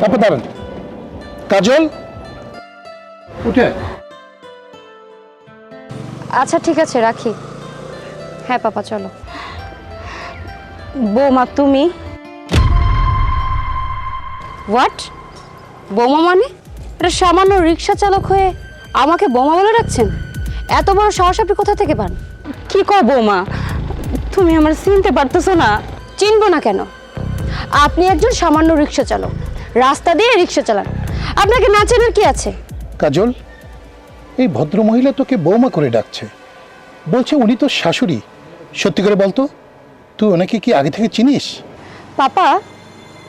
আপা দাঁড়ান। কাজল উঠে। আচ্ছা ঠিক আছে, রাখি। হ্যাঁ পাপা, চলো। বৌমা তুমি? হোয়াট? বোমা মানে? এটা সামান্য রিক্সা চালক হয়ে আমাকে বোমা বলে রাখছেন? এত বড় সাহস আপনি কোথা থেকে পান? কি কও বৌমা, তুমি আমার চিনতে পারতেছো না? চিনবো না কেন? আপনি একজন সামান্য রিক্সা চালক, রাস্তা দিয়ে রিক্সা চালান, আপনাকে না চেনার কি আছে? কাজল, এই ভদ্র মহিলা তোকে বৌমা করে ডাকছে, বলছে উনি তোর শাশুড়ি। সত্যি করে বলতো, তুই ওনাকে কি আগে থেকে চিনিস? পাপা,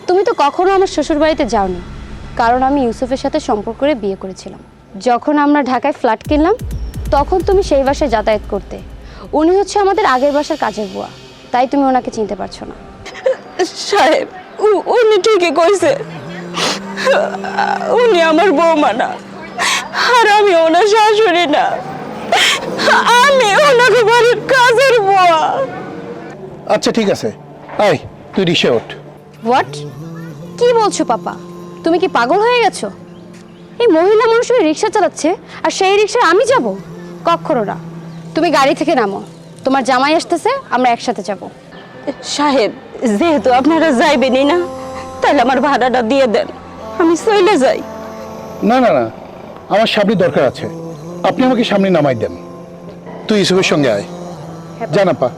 তুমি তো কখনো আমার শ্বশুর বাড়িতে যাওনি, কারণ আমি ইউসুফের সাথে সম্পর্ক করে বিয়ে করেছিলাম। যখন আমরা ঢাকায় ফ্ল্যাট কিনলাম, তখন তুমি সেই বাসায় যাতায়াত করতে। উনি হচ্ছে আমাদের আগের বাসার কাজের বুয়া, তাই তুমি ওনাকে চিনতে পারছো না। সাহেব, উনি ঠিকই কইছে, উনি আমার বৌমা না, আর আমি ওনার শাশুড়ি না, আমি ওনাকে বাড়ির কাজের বুয়া। আচ্ছা ঠিক আছে, আয় তুই রিক্সা ওঠ। হোয়াট? কি বলছো পাপা? তুমি কি পাগল হয়ে গেছো? এই মহিলা মানুষ রিক্সা চালাচ্ছে, আর সেই রিক্সায় আমি যাব? কখনো না। তুমি গাড়ি থেকে নামো, তোমার জামাই আসতেছে, আমরা একসাথে যাব। সাহেব, যেহেতু আপনারা যাইবেনই না, তাহলে আমার ভাড়াটা দিয়ে দেন, আমি চলে যাই। না না না, আমার সামনে দরকার আছে, আপনি আমাকে সামনে নামাই দেন। তুই ইউসুফের সঙ্গে আয়। জান আপা।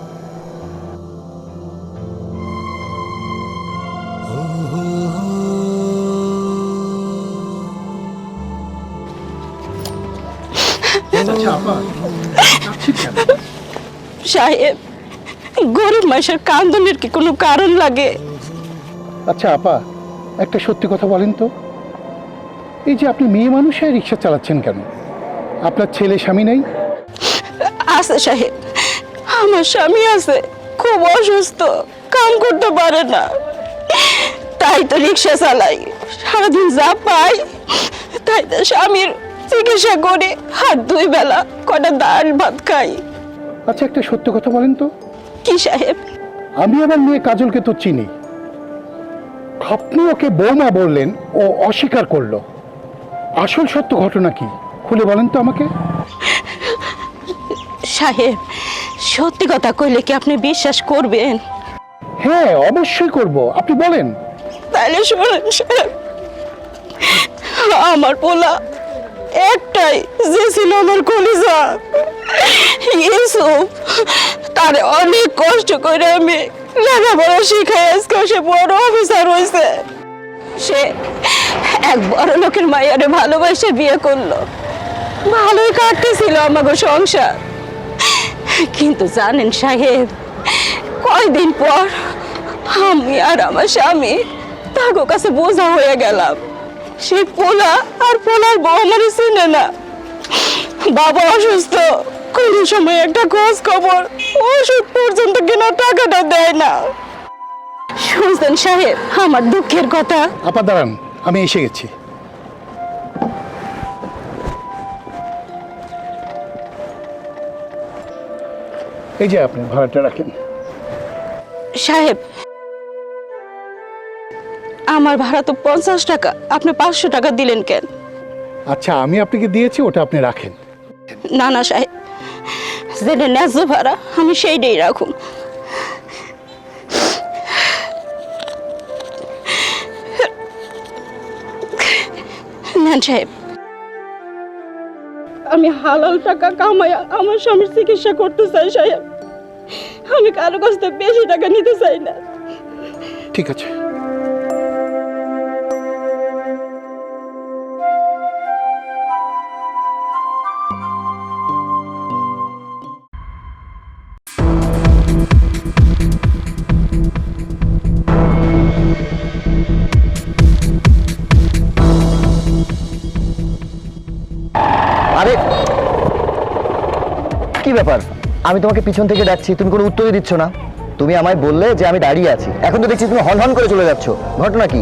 আচ্ছা আপা, সাহেব, গরিব মানুষের কান্দনের কি কোনো কারণ লাগে? আচ্ছা আপা, একটা সত্যি কথা বলেন তো, এই যে আপনি মেয়ে মানুষে রিক্সা চালাচ্ছেন কেন? আপনার ছেলে স্বামী নেই? আছে সাহেব, আমার স্বামী আছে, খুব অসুস্থ, কাম করতে পারে না, তাই তো রিক্সা চালাই। সারাদিন যা পাই তাই তো স্বামীর চিকিৎসা করে আর 2 বেলা কটা ডাল ভাত খাই। আচ্ছা একটা সত্যি কথা বলেন তো, কি সাহেব? আমি আমার মেয়ে কাজলকে তো চিনি, আপনি ওকে বৌমা বললেন, ও অস্বীকার করলো। আসল সত্য ঘটনা কি, খুলে বলেন তো আমাকে। সাহেব, সত্যি কথা কইলে কি আপনি বিশ্বাস করবেন? হ্যাঁ অবশ্যই করব, আপনি বলেন। তাহলে শুনুন সাহেব, আমার পোলা একটাই, যে ছিল আমার কলিজা, ইউসুফ। তারে অনেক কষ্ট করে আমি লেখাপড়া শিখাই, আজকে সে বড় অফিসার হয়েছে। সে এক বড় লোকের মাইয়ারে ভালোবাসে বিয়ে করলো, ভালোই কাটতেছিল আমাকে সংসার। কিন্তু জানেন সাহেব, কয়দিন পর আমি আর আমার স্বামী তাকে কাছে বোঝা হয়ে গেলাম। সে পোলা আর পোলার বউ আমারে চিনে না। বাবা অসুস্থ, কোন সময় একটা খোঁজ খবর, ওষুধ পর্যন্ত কেনা টাকাটা দেয় না। শুনছেন সাহেব আমার দুঃখের কথা? আপা দাঁড়ান, আমি এসে গেছি। এই যে আপনি ভাড়াটা রাখেন। সাহেব, আমার ভাড়া তো 50 টাকা, আপনি 500 টাকা দিলেন কেন? আচ্ছা আমি আপনাকে দিয়েছি, ওটা আপনি রাখেন। না না সাহেব, যেটা ন্যায্য ভাড়া আমি সেইটাই রাখুন। নেন সাহেব, আমি হালাল টাকা কামাইয়া আমার স্বামীর চিকিৎসা করতে চাই সাহেব, আমি কারো কাছ থেকে বেশি টাকা নিতে চাই না। ঠিক আছে। আরে কি ব্যাপার, আমি তোমাকে পিছন থেকে ডাকছি, তুমি কোনো উত্তরই দিচ্ছ না। তুমি আমায় বললে যে আমি দাঁড়িয়ে আছি, এখন তো দেখছি তুমি হন হন করে চলে যাচ্ছ, ঘটনা কি?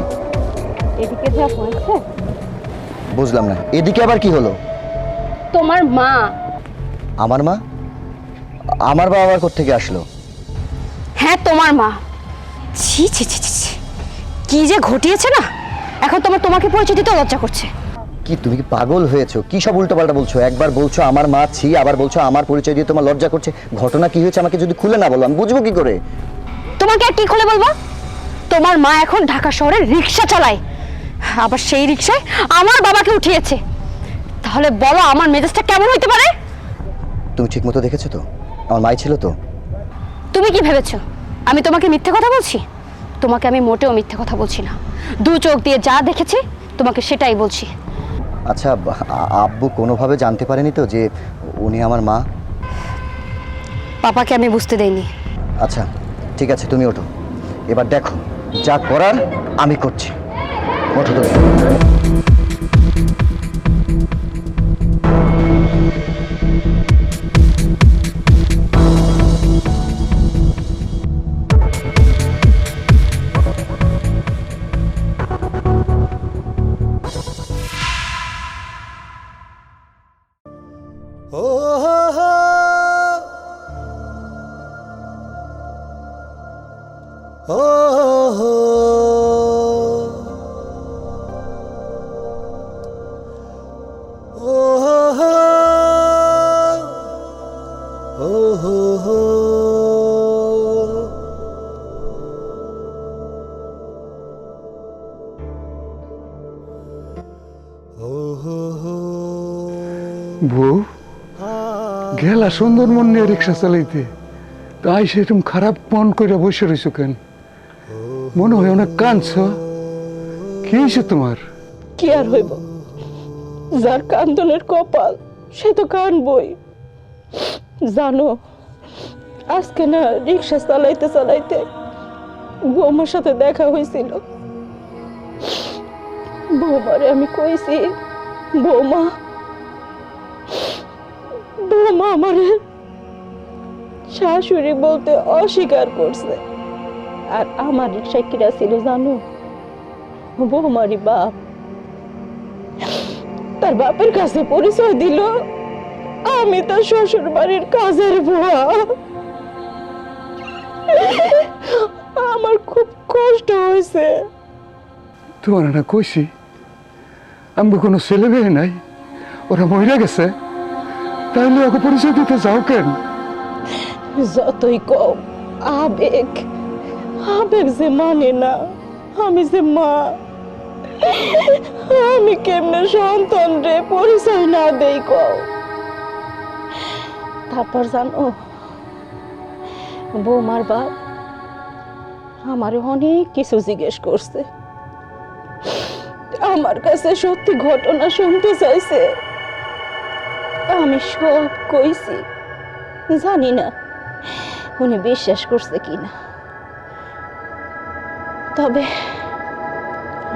এদিকে যা হয়েছে, বুঝলাম না, এদিকে আবার কি হলো? তোমার মা। আমার মা? আমার বাবা আবার কোত্থেকে আসলো? হ্যাঁ তোমার মা। ছি ছি ছি ছি ছি, কি যে ঘটিয়েছে না, এখন তোমাকে পরিচয় দিতে লজ্জা করছে। কি তুমি কি পাগল হয়েছো? কি সব উল্টোপাল্টা বলছো? একবার বলছো আমার মা ছি, আবার বলছো আমার পরিচয় দিয়ে তোমার লজ্জা করছে। ঘটনা কি হয়েছে আমাকে যদি খুলে না বলো আমি বুঝবো কি করে? তোমাকে আর কি খুলে বলবো? তোমার মা এখন ঢাকা শহরে রিক্সা চালায়, আবার সেই রিক্সায় আমার বাবাকে উঠিয়েছে। তাহলে বলো আমার মেজাজটা কেমন হইতে পারে? তুমি ঠিক মতো দেখেছো তো? আমার মাই ছিল তো? তুমি কি ভেবেছো আমি তোমাকে মিথ্যে কথা বলছি? তোমাকে আমি মোটেও মিথ্যে কথা বলছি না, দু চোখ দিয়ে যা দেখেছি তোমাকে সেটাই বলছি। আচ্ছা, আব্বু কোনোভাবে জানতে পারেনি তো যে উনি আমার মা? পাপাকে আমি বুঝতে দেইনি। আচ্ছা ঠিক আছে, তুমি ওঠো, এবার দেখো যা করার আমি করছি। ওঠো তুমি। বউ গেলা সুন্দরবন নিয়ে রিক্সা চালাইতে, তাই সেরকম খারাপ মন করে বসে রয়েছো কেন? মনে হয় অনেক কাঁদছ, কি হয়েছে তোমার? কি আর হইব, যার কান্দনের কপাল সে তো কানবই। জানো, আজকে না রিক্সা চালাইতে চালাইতে বৌমার সাথে দেখা হয়েছিল। বৌমারে আমি কইছি, বৌমা বৌমা আমারে শাশুড়ি বলতে অস্বীকার করছে। আর আমার রিক্সায় কিরা ছিল জানো? বৌমারি বাপ। তার বাপের কাছে পরিচয় দিল আমি তার শ্বশুর বাড়ির কাজের বুয়া। আমার খুব কষ্ট হয়েছে। তোমার না কইছি আমি কোনো ছেলে মেয়ে নাই, ওরা মহিলা গেছে, তাইলে ওকে পরিচয় দিতে যাও কেন? যতই কম আবেগ আবেগ যে মানে না, আমি যে মা, আমি কেমনে সন্তান রে পরিচয় না দেই কও। তারপর জানো, বৌমার বাপ আমারে অনেক কিছু জিজ্ঞেস করছে, আমার কাছে সত্যি ঘটনা শুনতে চাইছে। আমি সব কইছি, জানি না উনি বিশ্বাস করছে কিনা। তবে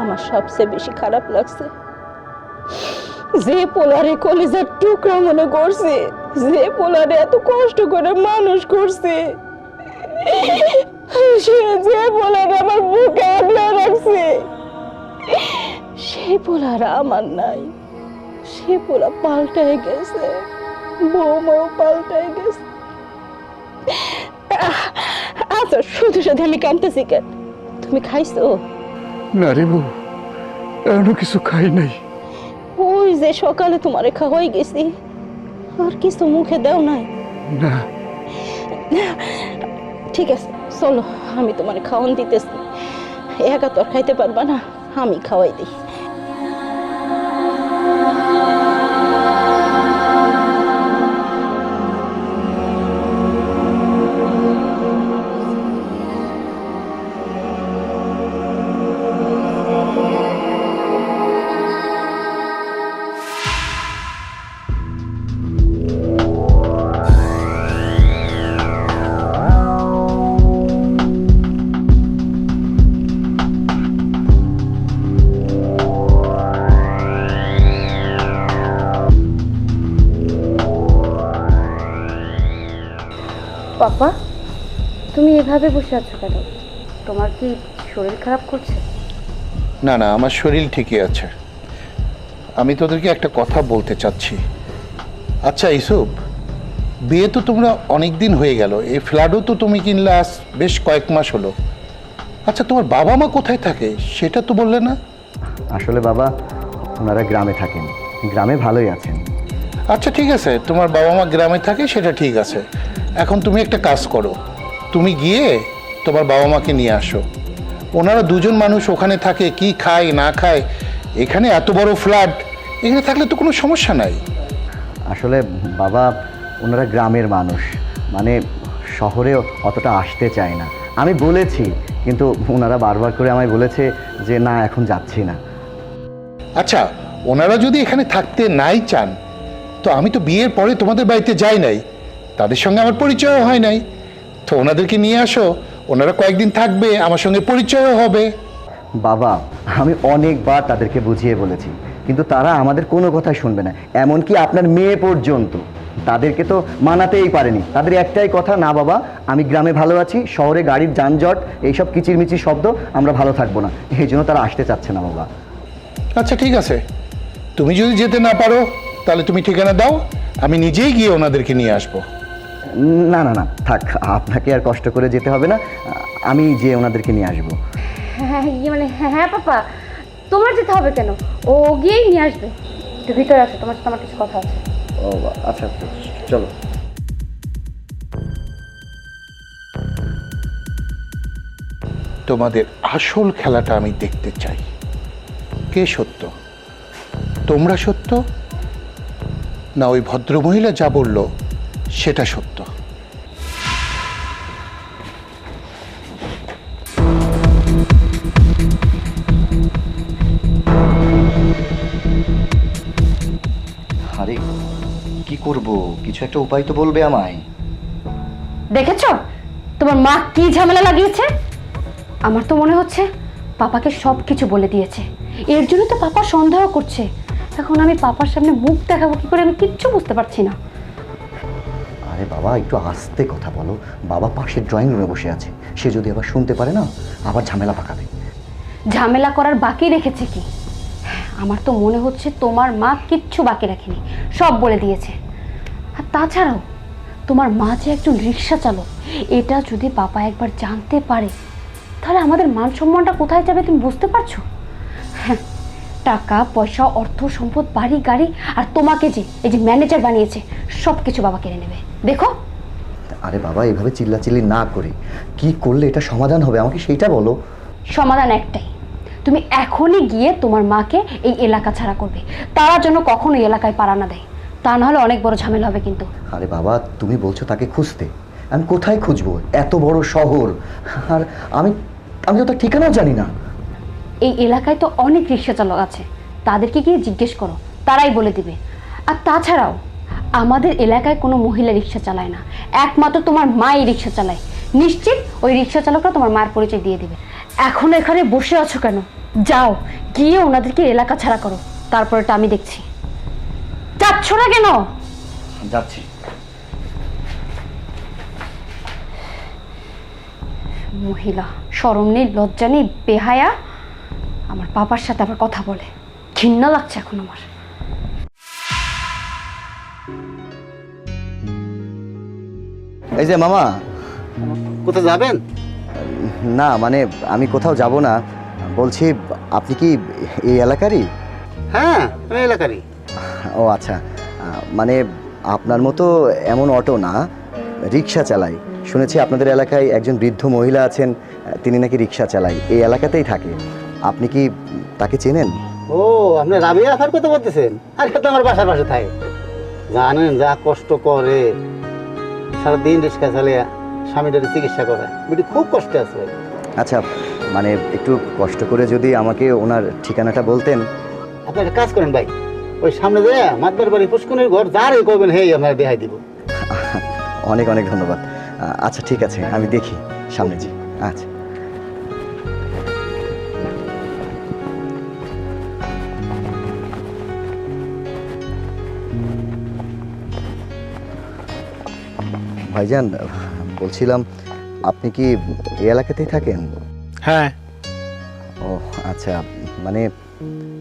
আমার সবচেয়ে বেশি খারাপ লাগছে যে পোলারে কলিজার টুকরা মনে করছে, যে পোলারে এত কষ্ট করে মানুষ করছে, সে যে পোলারে আমার বুকে আগলে রাখছে, সেই পোলারা আমার নাই। সে পোলা পাল্টায় গেছে, বৌমাও পাল্টায় গেছে। আচ্ছা, শুধু শুধু আমি কাঁদতেছি কেন? তুমি খাইছো? না রে বউ, এখনো কিছু খাই নাই। ওই যে সকালে তোমারে খাওয়াই গেছি, আর কিছু মুখে দাও নাই? না। ঠিক আছে, চলো আমি তোমারে খাওয়ান দিতেছি। একা তো আর খাইতে পারবা না, আমি খাওয়াই দিই। পাপা, তুমি এভাবে বসে আছো কেন? তোমার কি শরীর খারাপ করছে? না না, আমার শরীর ঠিকই আছে। আমি তোদেরকে একটা কথা বলতে চাচ্ছি। আচ্ছা ইসুফ, বিয়ে তো তোমরা অনেক দিন হয়ে গেল, এই ফ্ল্যাটও তো তুমি কিনলে আজ বেশ কয়েক মাস হলো। আচ্ছা, তোমার বাবা মা কোথায় থাকে সেটা তো বললে না? আসলে বাবা, ওনারা গ্রামে থাকেন, গ্রামে ভালোই আছেন। আচ্ছা ঠিক আছে, তোমার বাবা মা গ্রামে থাকে সেটা ঠিক আছে। এখন তুমি একটা কাজ করো, তুমি গিয়ে তোমার বাবা মাকে নিয়ে আসো। ওনারা দুজন মানুষ ওখানে থাকে, কি খায় না খায়, এখানে এত বড় ফ্ল্যাট, এখানে থাকলে তো কোনো সমস্যা নাই। আসলে বাবা, ওনারা গ্রামের মানুষ, মানে শহরে অতটা আসতে চায় না। আমি বলেছি, কিন্তু ওনারা বারবার করে আমায় বলেছে যে না, এখন যাচ্ছি না। আচ্ছা, ওনারা যদি এখানে থাকতে নাই চান, তো আমি তো বিয়ের পরে তোমাদের বাড়িতে যাই নাই, তাদের সঙ্গে আমার পরিচয় হয় নাই, তো ওনাদেরকে নিয়ে আসো, ওনারা কয়েকদিন থাকবে, আমার সঙ্গে পরিচয় হবে। বাবা, আমি অনেকবার তাদেরকে বুঝিয়ে বলেছি, কিন্তু তারা আমাদের কোনো কথাই শুনবে না। এমনকি আপনার মেয়ে পর্যন্ত তাদেরকে তো মানাতেই পারেনি। তাদের একটাই কথা, না বাবা, আমি গ্রামে ভালো আছি, শহরে গাড়ির যানজট, এইসব কিচিরমিচির শব্দ, আমরা ভালো থাকবো না। এই জন্য তারা আসতে চাচ্ছে না বাবা। আচ্ছা ঠিক আছে, তুমি যদি যেতে না পারো তাহলে তুমি ঠিকানা দাও, আমি নিজেই গিয়ে ওনাদেরকে নিয়ে আসবো। না না না, থাক, আপনাকে আর কষ্ট করে যেতে হবে না, আমি যে ওনাদেরকে নিয়ে আসবো। হ্যাঁ মানে হ্যাঁ পাপা, তোমার যেতে হবে কেন? ও গিয়েই নিয়ে আসবে। একটু ভিতরে আছে, তোমার সাথে আমার কিছু কথা আছে। ও আচ্ছা, চলো। তোমাদের আসল খেলাটা আমি দেখতে চাই। কে সত্য, তোমরা সত্য, না ওই ভদ্রমহিলা যা বলল সেটা সত্য? আরে কি করব, কিছু একটা উপায় তো বলবে আমায়। দেখেছো তোমার মা কি ঝামেলা লাগিয়েছে? আমার তো মনে হচ্ছে পাপাকে সব কিছু বলে দিয়েছে, এর জন্য তো পাপা সন্দেহ করছে। এখন আমি পাপার সামনে মুখ দেখাবো কি করে, আমি কিচ্ছু বুঝতে পারছি না। আরে বাবা, একটু আস্তে কথা বলো। বাবা পাশের ড্রয়িং রুমে বসে আছে, সে যদি আবার শুনতে পারে না, আবার ঝামেলা পাকাবে। ঝামেলা করার বাকি রেখেছে কি? আমার তো মনে হচ্ছে তোমার মা কিচ্ছু বাকি রাখেনি, সব বলে দিয়েছে। আর তাছাড়াও তোমার মা যে একজন রিক্সা চালক, এটা যদি পাপা একবার জানতে পারে, তাহলে আমাদের মান সম্মানটা কোথায় যাবে তুমি বুঝতে পারছো? হ্যাঁ, টাকা পয়সা, অর্থ সম্পদ, বাড়ি গাড়ি, আর তোমাকে যে এই যে ম্যানেজার বানিয়েছে, সব কিছু বাবা কেড়ে নেবে। দেখো। আরে বাবা, এভাবে চিল্লাচিল্লি না করে কি করলে এটা সমাধান হবে, আমাকে সেইটা বলো। সমাধান একটাই, তুমি এখনই গিয়ে তোমার মাকে এই এলাকা ছাড়া করবে। তারা যেন কখনো এই এলাকায় পাড়া না দেয়, তা না হলে অনেক বড় ঝামেলা হবে কিন্তু। আরে বাবা, তুমি বলছো তাকে খুঁজতে, আমি কোথায় খুঁজবো? এত বড় শহর, আর আমি তো তার ঠিকানাও জানি না। এই এলাকায় তো অনেক রিক্সা চালক আছে, তাদেরকে গিয়ে জিজ্ঞেস করো, তারাই বলে দিবে। আর তাছাড়াও আমাদের এলাকায় কোনো মহিলা রিক্সা চালায় না, একমাত্র তোমার মাই রিক্সা চালায়। নিশ্চিত ওই রিক্সা চালকরা তোমার মায়ের পরিচয় দিয়ে দিবে। এখন এখানে বসে আছো কেন? যাও গিয়ে ওনাদেরকে এলাকা ছাড়া করো, তারপরেটা আমি দেখছি। যাচ্ছ না কেন? যাচ্ছি। মহিলা, শরম নেই, লজ্জা নেই, বেহায়া, আমার বাবার সাথে আবার কথা বলে, ঘৃণা লাগছে এখন আমার। এই যে মামা। কোথায় যাবেন? না মানে আমি কোথাও যাব না, বলছি আপনি কি এই এলাকারই? হ্যাঁ, আমি এলাকারই। ও আচ্ছা, মানে আপনার মতো এমন অটো না, রিক্সা চালাই। শুনেছি আপনাদের এলাকায় একজন বৃদ্ধ মহিলা আছেন, তিনি নাকি রিক্সা চালায়, এই এলাকাতেই থাকে। আপনি কি তাকে চেনেন? ও, আপনি রাবিয়া আফার কথা বলতেছেন? আর তো আমার বাসার পাশে থাকে। জানেন যা কষ্ট করে, সারাদিন রিক্সা চালিয়ে স্বামীটার চিকিৎসা করে, বেটি খুব কষ্টে আছে। আচ্ছা, মানে একটু কষ্ট করে যদি আমাকে ওনার ঠিকানাটা বলতেন। আপনি একটা কাজ করেন ভাই, ওই সামনে যে মাতবার বাড়ি পুষ্কুনির ঘর, যারই করবেন হেই আপনার দেখাই দিব। অনেক অনেক ধন্যবাদ। আচ্ছা ঠিক আছে, আমি দেখি সামনে জি। আচ্ছা। ভাইজান, বলছিলাম আপনি কি এই এলাকাতেই থাকেন? হ্যাঁ। ও আচ্ছা, মানে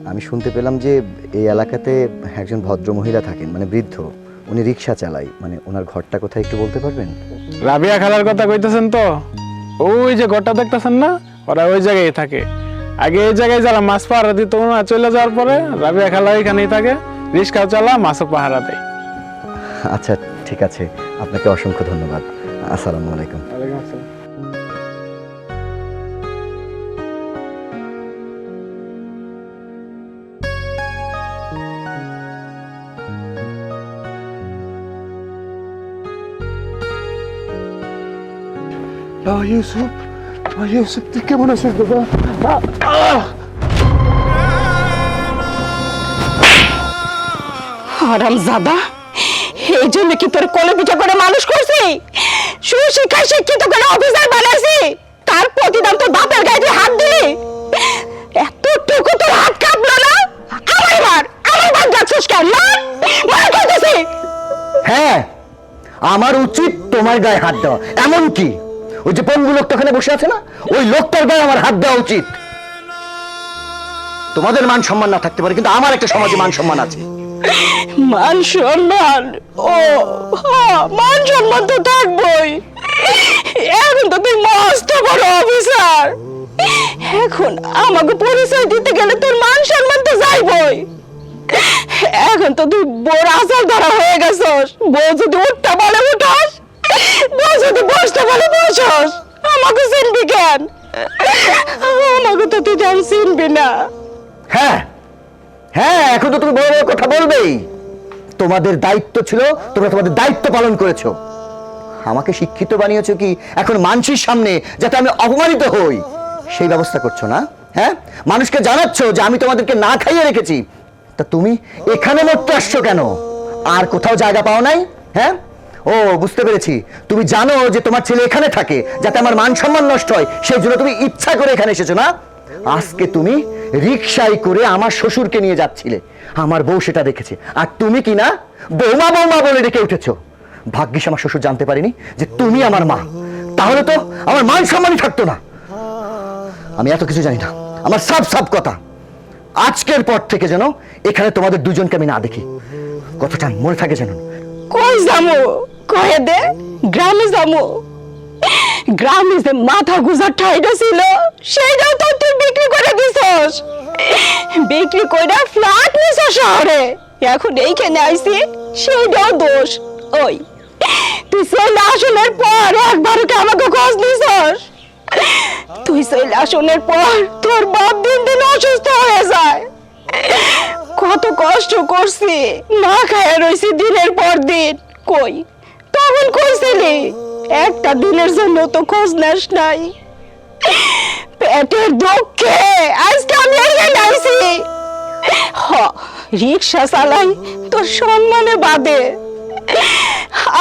আমি শুনতে পেলাম যে এই এলাকাতে একজন ভদ্র মহিলা থাকেন, মানে বৃদ্ধ, উনি রিক্সা চালায়, মানে ওনার ঘরটা কোথায় একটু বলতে পারবেন? রাবিয়া খালার কথা কইতেছেন তো? ওই যে ঘরটা দেখতেছেন না, ওরা ওই জায়গায় থাকে। আগে এই জায়গায় যারা মাছ পাহারা দিত না, চলে যাওয়ার পরে রাবিয়া খালা এখানেই থাকে, রিক্সাও চালা, মাছও পাহারা দেয়। আচ্ছা ঠিক আছে, আপনাকে অসংখ্য ধন্যবাদ। আসসালামু আলাইকুম। ওয়ালাইকুম আসসালাম। ইউসুফ, ইউসুফ তুই কেমন আছিস বাবা? হারাম জাদা, এই জন্য কি তোর কোলে পিঠা করে মানুষ করছি? সুশিক্ষা শিক্ষিত করে অফিসার বানাইছি, তার প্রতিদান তোর বাপের গায়ে হাত দিলি? এতটুকু তোর হাত কাঁপলো না? আমার ভাত যাচ্ছিস কেন? মার করতেছি। হ্যাঁ, আমার উচিত তোমার গায়ে হাত দেওয়া। এমন কি ওই যে পঙ্গু লোকটা ওখানে বসে আছে না, ওই লোকটার গায়ে আমার হাত দেওয়া উচিত। তোমাদের মান সম্মান না থাকতে পারে, কিন্তু আমার একটা সমাজে মান সম্মান আছে। মান সম্মান? ও হ্যাঁ, মান সম্মান তো থাকবই। এখন তো তুই মস্ত বড় অফিসার, এখন আমাকে পরিচয় দিতে গেলে তোর মান সম্মান তো যাইবই। এখন তো তুই বড় আসার ধরা হয়ে গেছস। বউ যদি উঠটা বলে উঠস, বউ যদি বসটা বলে বসস, আমাকে চিনবি কেন? আমাকে তো তুই জান চিনবি না। হ্যাঁ হ্যাঁ, এখন তো তুমি বড় বড় কথা বলবেই। তোমাদের দায়িত্ব ছিল, তোমরা তোমাদের দায়িত্ব পালন করেছো। আমাকে শিক্ষিত বানিয়েছো কি এখন মানুষের সামনে যাতে আমি অপমানিত হই, সেই ব্যবস্থা করছো না? হ্যাঁ, মানুষকে জানাচ্ছ যে আমি তোমাদেরকে না খাইয়ে রেখেছি, তা তুমি এখানে মরতে আসছো কেন? আর কোথাও জায়গা পাও নাই? হ্যাঁ, ও বুঝতে পেরেছি, তুমি জানো যে তোমার ছেলে এখানে থাকে যাতে আমার মান সম্মান নষ্ট হয়, সেই জন্য তুমি ইচ্ছা করে এখানে এসেছো না? আজকে তুমি রিকশায় করে আমার শ্বশুরকে নিয়ে যাচ্ছিলে, আমার বউ সেটা দেখেছে, আর তুমি কি না বৌমা বৌমা বলে ডেকে উঠেছো। ভাগ্যিস আমার শ্বশুর জানতে পারিনি যে তুমি আমার মা, তাহলে তো আমার মান সম্মানই থাকতো না। আমি এত কিছু জানি না, আমার সব সব কথা। আজকের পর থেকে যেন এখানে তোমাদের দুজনকে আমি না দেখি, কথাটা মনে থাকে যেন। কই যামু? কয়ে দে, গ্রামে যামু। গ্রামে যে মাথা গুজার ঠাইটা ছিল, সেইটাও তো তুই বিক্রি করে দিছস। বিক্রি করে ফ্ল্যাট নিছ শহরে, এখন এইখানে আইছি, সেইটাও দোষ। ওই তুই চলে আসনের পর একবারও কি আমাকে খোঁজ নিছস? তুই চলে আসনের পর তোর বাপ দিন দিন অসুস্থ হয়ে যায়। কত কষ্ট করছি, না খায় রইছি দিনের পর দিন। কই তখন কইছিলি একটা দিনের জন্য তো খোঁজ নেস নাই। পেটের দুঃখে আজকে আমি এখানে আইছি। রিক্সা চালাই তোর সম্মানে বাদে।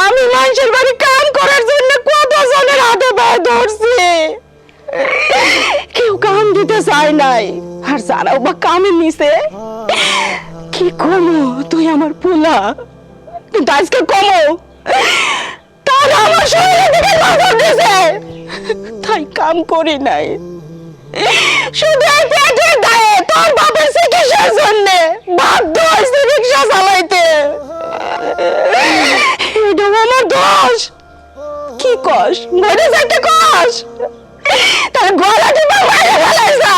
আমি মানুষের বাড়ি কাম করার জন্য কত জনের হাতে পায়ে ধরছি, কেউ কাম দিতে চায় নাই। আর যারাও বা কামে নিছে, কি করবো? তুই আমার পোলা, কিন্তু আজকে কমো তার আমার শরীরের দিকে নজর দিছে, তাই কাম করি নাই। শুধু এই পেটের দায়ে তোর বাপের চিকিৎসার জন্য বাধ্য হয়েছে রিক্সা চালাইতে। এটা আমার দোষ। কি কস? মরে যাইতে কস? তার গলা টিপে মাইরে ফেলাইছা।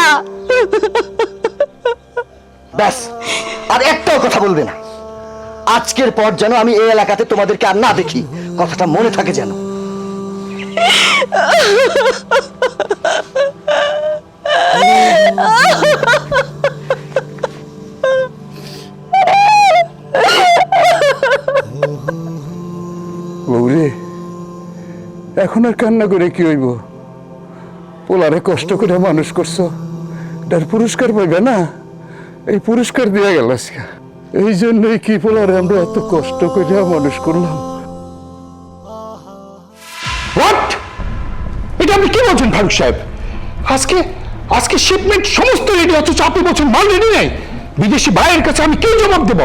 ব্যাস, আর একটাও কথা বলবে না। আজকের পর যেন আমি এই এলাকাতে তোমাদেরকে আর না দেখি, কথাটা মনে থাকে যেন। বৌরে, এখন আর কান্না করে কি হইব? পোলারে কষ্ট করে মানুষ করছো, তার পুরস্কার পাইবে না? এই পুরস্কার দিয়া গেল আজকে। এই জন্যই কি পোলারে আমরা এত কষ্ট করে মানুষ করলাম। হোয়াট? এটা আপনি কি বলছেন ফারুক সাহেব? আজকে আজকে শিপমেন্ট সমস্ত রেডি, অথচ আপনি বলছেন মাল রেডি নেই। বিদেশি ভাইয়ের কাছে আমি কি জবাব দেব?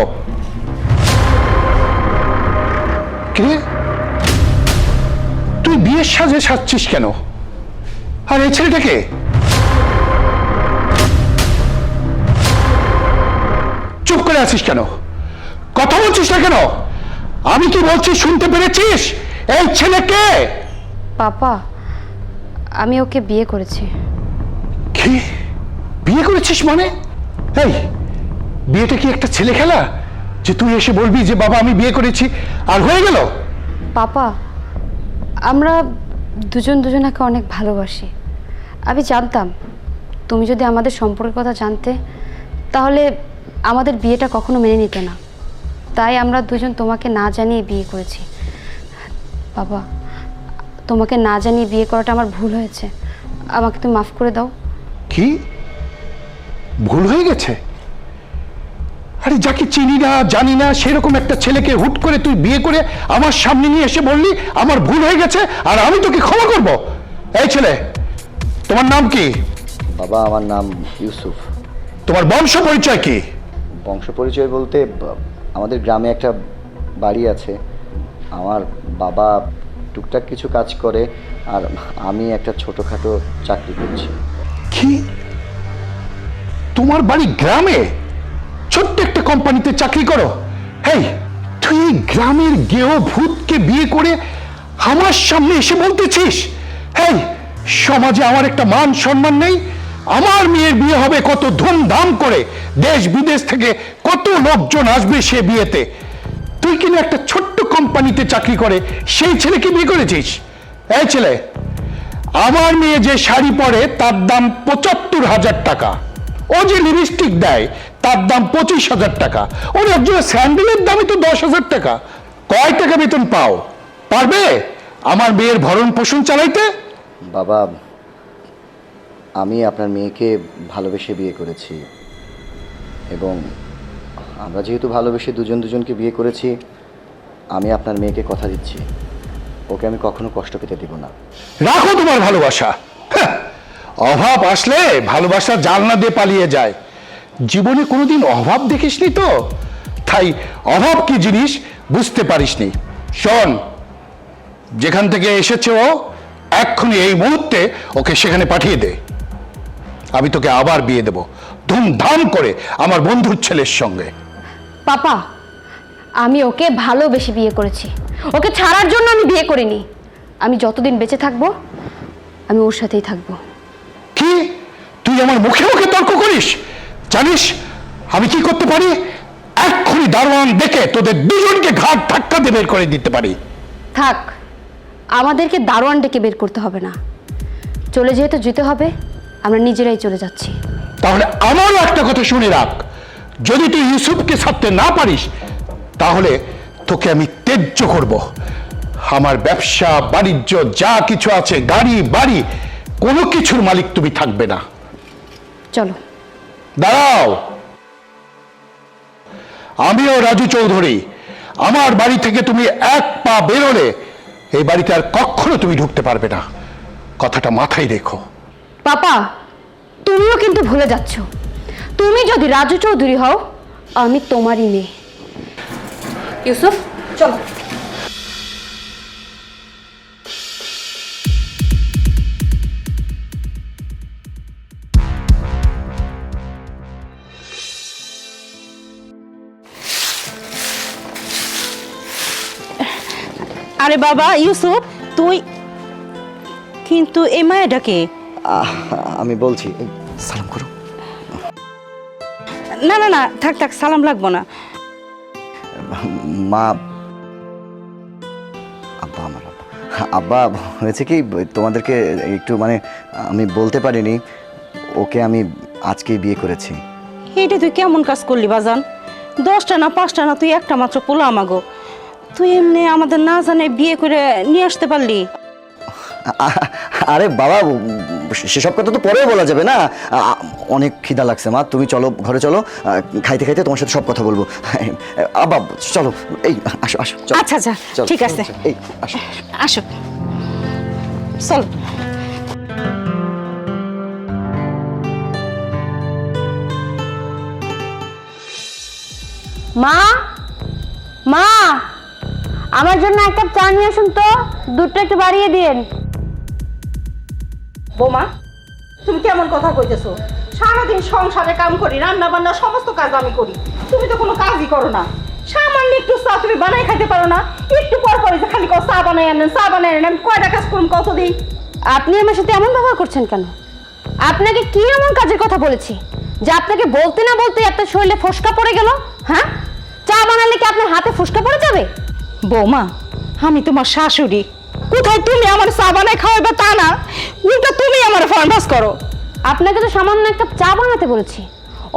কে তুই বিয়ের সাজে সাজছিস কেন? আর এই ছেলেটাকে? চুপ করে আছিস কেন? কথা বলছিস না কেন? আমি কি বলছি শুনতে পেরেছিস? এই ছেলেকে? পাপা, আমি ওকে বিয়ে করেছি। কি? বিয়ে করেছিস মানে? এই বিয়েটা কি একটা ছেলে খেলা যে তুই এসে বলবি যে বাবা আমি বিয়ে করেছি আর হয়ে গেল? পাপা, আমরা দুজন দুজনাকে অনেক ভালোবাসি। আমি জানতাম তুমি যদি আমাদের সম্পর্কের কথা জানতে তাহলে আমাদের বিয়েটা কখনো মেনে নিতে না, তাই আমরা দুজন তোমাকে না জানিয়ে বিয়ে করেছি। বাবা, তোমাকে না জানিয়ে বিয়ে করাটা আমার ভুল হয়েছে, আমাকে তুমি মাফ করে দাও। কি ভুল হয়ে গেছে? আরে যাকে চিনি না জানি না সেরকম একটা ছেলেকে হুট করে তুই বিয়ে করে আমার সামনে নিয়ে এসে বললি আমার ভুল হয়ে গেছে আর আমি তোকে ক্ষমা করব? এই ছেলে, তোমার নাম কি? বাবা, আমার নাম ইউসুফ। তোমার বংশ পরিচয় কি? বংশ পরিচয় বলতে আমাদের গ্রামে একটা বাড়ি আছে, আমার বাবা টুকটাক কিছু কাজ করে আর আমি একটা ছোটোখাটো চাকরি করছি। কি তোমার বাড়ি গ্রামে? ছোট্ট একটা কোম্পানিতে চাকরি করো? হেই, তুই এই গ্রামের গেও ভূতকে বিয়ে করে আমার সামনে এসে বলতেছিস হেই সমাজে আমার একটা মান সম্মান নেই? আমার মেয়ের বিয়ে হবে কত ধুমধাম করে, দেশ বিদেশ থেকে কত লোকজন আসবে সে বিয়েতে, তুই কিনা একটা ছোট্ট কোম্পানিতে চাকরি করে সেই ছেলেকে বিয়ে করেছিস? এই ছেলে, আমার মেয়ে যে শাড়ি পরে তার দাম ৭৫,০০০ টাকা, ও যে লিপস্টিক দেয় তার দাম ২৫,০০০ টাকা, ওর একজন স্যান্ডেলের দামই তো ১০,০০০ টাকা। কয় টাকা বেতন পাও? পারবে আমার মেয়ের ভরণ পোষণ চালাইতে? বাবা, আমি আপনার মেয়েকে ভালোবেসে বিয়ে করেছি এবং আমরা যেহেতু ভালোবেসে দুজন দুজনকে বিয়ে করেছি, আমি আপনার মেয়েকে কথা দিচ্ছি ওকে আমি কখনো কষ্ট পেতে দিব না। রাখো তোমার ভালোবাসা। হ্যাঁ, অভাব আসলে ভালোবাসা জানলা দিয়ে পালিয়ে যায়। জীবনে কোনোদিন অভাব দেখিসনি তো, তাই অভাব কি জিনিস বুঝতে পারিসনি। শোন, যেখান থেকে এসেছে ও এক্ষুনি এই মুহূর্তে ওকে সেখানে পাঠিয়ে দে। আমি তোকে আবার বিয়ে দেব ধুমধাম করে আমার বন্ধুর ছেলের সঙ্গে। পাপা, আমি ওকে ভালোবেসে বিয়ে করেছি, ওকে ছাড়ার জন্য আমি বিয়ে করিনি। আমি যতদিন বেঁচে থাকবো আমি ওর সাথেই থাকবো। কি তুই আমার মুখে মুখে তর্ক করিস? জানিস আমি কি করতে পারি? এক্ষুনি দারোয়ান ডেকে তোদের দুজনকে ঘাট ধাক্কা দিয়ে বের করে দিতে পারি। থাক, আমাদেরকে দারোয়ান ডেকে বের করতে হবে না, চলে যেহেতু যেতে হবে আমরা নিজেরাই চলে যাচ্ছি। তাহলে আমারও একটা কথা শুনে রাখ, যদি তুই ইউসুফকে ছাড়তে না পারিস তাহলে তোকে আমি ত্যায্য করব। আমার ব্যবসা বাণিজ্য যা কিছু আছে, গাড়ি বাড়ি, কোনো কিছুর মালিক তুমি থাকবে না। চলো। দাঁড়াও, আমিও রাজু চৌধুরী, আমার বাড়ি থেকে তুমি এক পা বেরোলে এই বাড়িতে আর কখনো তুমি ঢুকতে পারবে না, কথাটা মাথায় রেখো। পাপা, তুমিও কিন্তু ভুলে যাচ্ছ, তুমি যদি রাজু চৌধুরী হও আমি তোমারই মেয়ে। ইউসুফ, চলো। আরে বাবা ইউসুফ, তুই কিন্তু এই মায়েটাকে। আমি বলছি, এই, সালাম করো। না না না, থাক থাক, সালাম লাগবো না। মা, আব্বা, আমার আব্বা হয়েছে কি, তোমাদেরকে একটু মানে আমি বলতে পারিনি, ওকে আমি আজকেই বিয়ে করেছি। এইটা তুই কেমন কাজ করলি বাজান? 10টা না 5টা না, তুই একটা মাত্র পোলা আমাগো, তুই এমনি আমাদের না জানে বিয়ে করে নিয়ে আসতে পারলি? আরে বাবা, সেসব কথা তো পরেও বলা যাবে না। অনেক খিদা লাগছে মা, তুমি চলো ঘরে, চলো খাইতে খাইতে তোমার সাথে সব কথা বলবো। আব্বা চলো, এই আসো আসো। আচ্ছা আচ্ছা, ঠিক আছে, এই আসো আসো, চল। মা, মা, আমার জন্য এক কাপ চা নিয়ে আসুন তো, দুধটা একটু বাড়িয়ে দিন। বোমা, তুমি কেমন কথা কইতেছো? সারাদিন সংসারে কাম করি, রান্না বান্না সমস্ত কাজ আমি করি, তুমি তো কোনো কাজই করো না। সামান্য একটু চা তুমি বানাই খাইতে পারো না? একটু পর পরে যে খালি চা বানাই আনেন, চা বানাই আনেন, আমি কয়টা কাজ করুন কতদিন? আপনি আমার সাথে এমন ব্যবহার করছেন কেন? আপনাকে কি এমন কাজের কথা বলেছি যে আপনাকে বলতে না বলতে আপনার শরীরে ফোসকা পড়ে গেল? হ্যাঁ, চা বানালে কি আপনার হাতে ফোসকা পড়ে যাবে? বৌমা, আমি তোমার শাশুড়ি, কোথায় তুমি আমার চা বানায় খাওয়াবে তা না, উল্টা তুমি আমার ফরমাস করো। আপনাকে তো সামান্য একটা চা বানাতে বলেছি,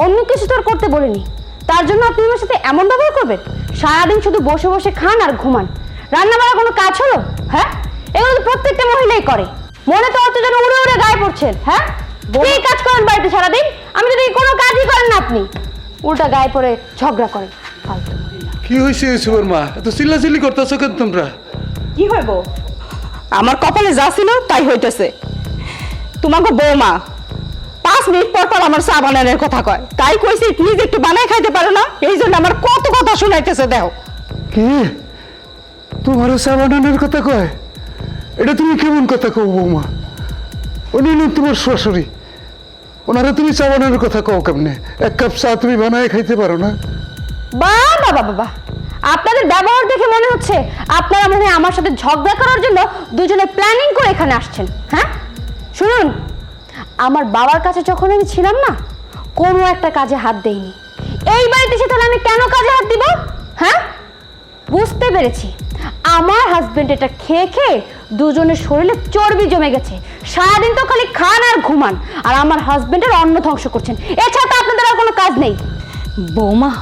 অন্য কিছু তো আর করতে বলিনি। তার জন্য আপনি আমার সাথে এমন ব্যবহার করবেন? সারাদিন শুধু বসে বসে খান আর ঘুমান, রান্না বাড়া কোনো কাজ হলো? হ্যাঁ, এগুলো তো প্রত্যেকটা মহিলাই করে। মনে তো হচ্ছে যেন উড়ে উড়ে গায়ে পড়ছেন। হ্যাঁ, কি কাজ করেন বাড়িতে সারাদিন? আমি তো দেখি কোনো কাজই করেন না আপনি, উল্টা গায়ে পড়ে ঝগড়া করেন। ফালতু মহিলা। কি হয়েছে ইউসুফের মা, এত চিল্লাচিল্লি করতেছো কেন তোমরা? কি হইব? আমার কপালে যা ছিল তাই হইতেছে। তোমাকে বৌমা 5 মিনিট পর পর আমার চা বানানোর কথা কয়, তাই কইছি নিজে একটু বানাই খাইতে পারো না, এই জন্য আমার কত কথা শুনাইতেছে। দেখো কি তোমার চা বানানোর কথা কয়? এটা তুমি কেমন কথা কও বৌমা? উনি হলেন তোমার শাশুড়ি, ওনারা তুমি চা বানানোর কথা কও কেমনে? 1 কাপ চা তুমি বানায় খাইতে পারো না? বাহ বাবা বাবা, আপনাদের ব্যবহার দেখে মনে হচ্ছে আপনারা মনে হয় আমার সাথে ঝগড়া করার জন্য দুজনে প্ল্যানিং করে এখানে আসছেন। হ্যাঁ, শুনুন, আমার বাবার কাছে যখন আমি ছিলাম না, কোনো একটা কাজে হাত দেইনি। এই বাড়িতে এসে তাহলে আমি কেন কাজে হাত দিব? হ্যাঁ, বুঝতে পেরেছি। আমার হাজবেন্ড এটা খেয়ে খেয়ে দুজনের শরীরে চর্বি জমে গেছে, সারাদিন তো খালি খান আর ঘুমান, আর আমার হাজবেন্ডের অন্ন ধ্বংস করছেন। এছাড়া তো আপনাদের আর কোনো কাজ নেই। বৌমা,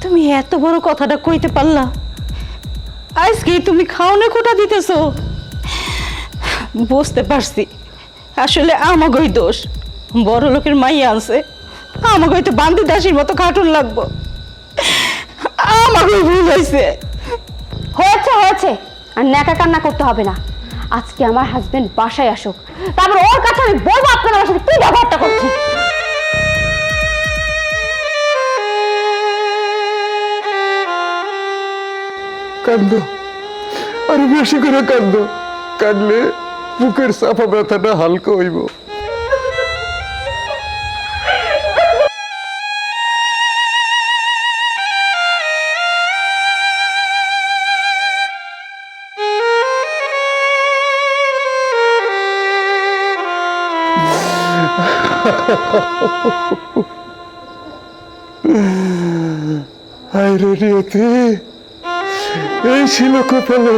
তুমি এত বড় কথাটা কইতে পারলা? আজকে তুমি খাওনে কোটা দিতেছো? বুঝতে পারছি, আসলে আমাগোই দোষ। বড় লোকের মাই আনছে, আমাগোই তো বান্দি দাসীর মতো কার্টুন লাগবো। আমাগোই ভুল হয়েছে। হয়েছে হয়েছে, আর ন্যাকা কান্না করতে হবে না। আজকে আমার হাজবেন্ড বাসায় আসুক, তারপর ওর কাছে আমি বলবো আপনারা আমার সাথে কি ব্যবহারটা করছি। কান্দো, আর বেশি করে কান্দো, কাঁদলে বুকের চাপা ব্যথাটা হালকা হইব। হায় রে নিয়তি, এই ছিল কপালে।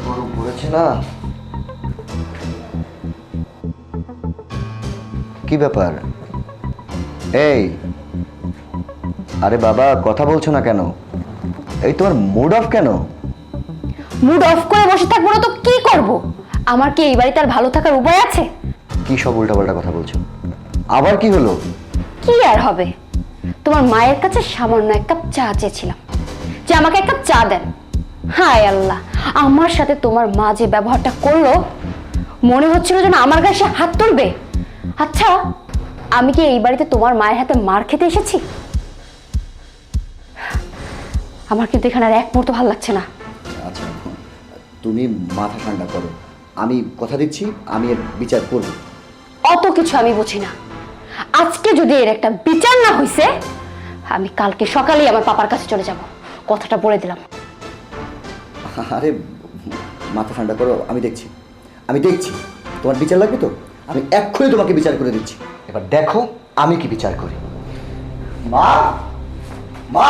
গরম পড়েছে না? কি ব্যাপার? এই, আরে বাবা, কথা বলছো না কেন? এই তোমার মুড অফ কেন? মুড অফ করে বসে থাকবো না তো কি করব? আমার কি এই বাড়িতে আর ভালো থাকার উপায় আছে? কি সব উল্টাপাল্টা কথা বলছো? আবার কি হলো? কি আর হবে, তোমার মায়ের কাছে সামান্য 1 কাপ চা চেয়েছিলাম যে আমাকে 1 কাপ চা দেন। হায় আল্লাহ, আমার সাথে তোমার মা যে ব্যবহারটা করলো, মনে হচ্ছিল যেন আমার গায়ে সে হাত তুলবে। আচ্ছা, আমি কি এই বাড়িতে তোমার মায়ের হাতে মার খেতে এসেছি? আমার কিন্তু এখানে আর 1 মুহূর্ত ভালো লাগছে না। আচ্ছা, তুমি মাথা ঠান্ডা করো, আমি কথা দিচ্ছি আমি এর বিচার করব। অত কিছু আমি বুঝি না। আজকে যদি এর একটা বিচার না হইছে, আমি কালকে সকালেই আমার পাপার কাছে চলে যাব, কথাটা বলে দিলাম। আরে মাথা ঠান্ডা করো, আমি দেখছি। তোমার বিচার লাগবে তো? আমি এক্ষুনি তোমাকে বিচার করে দিচ্ছি। এবার দেখো আমি কি বিচার করি। মা, মা,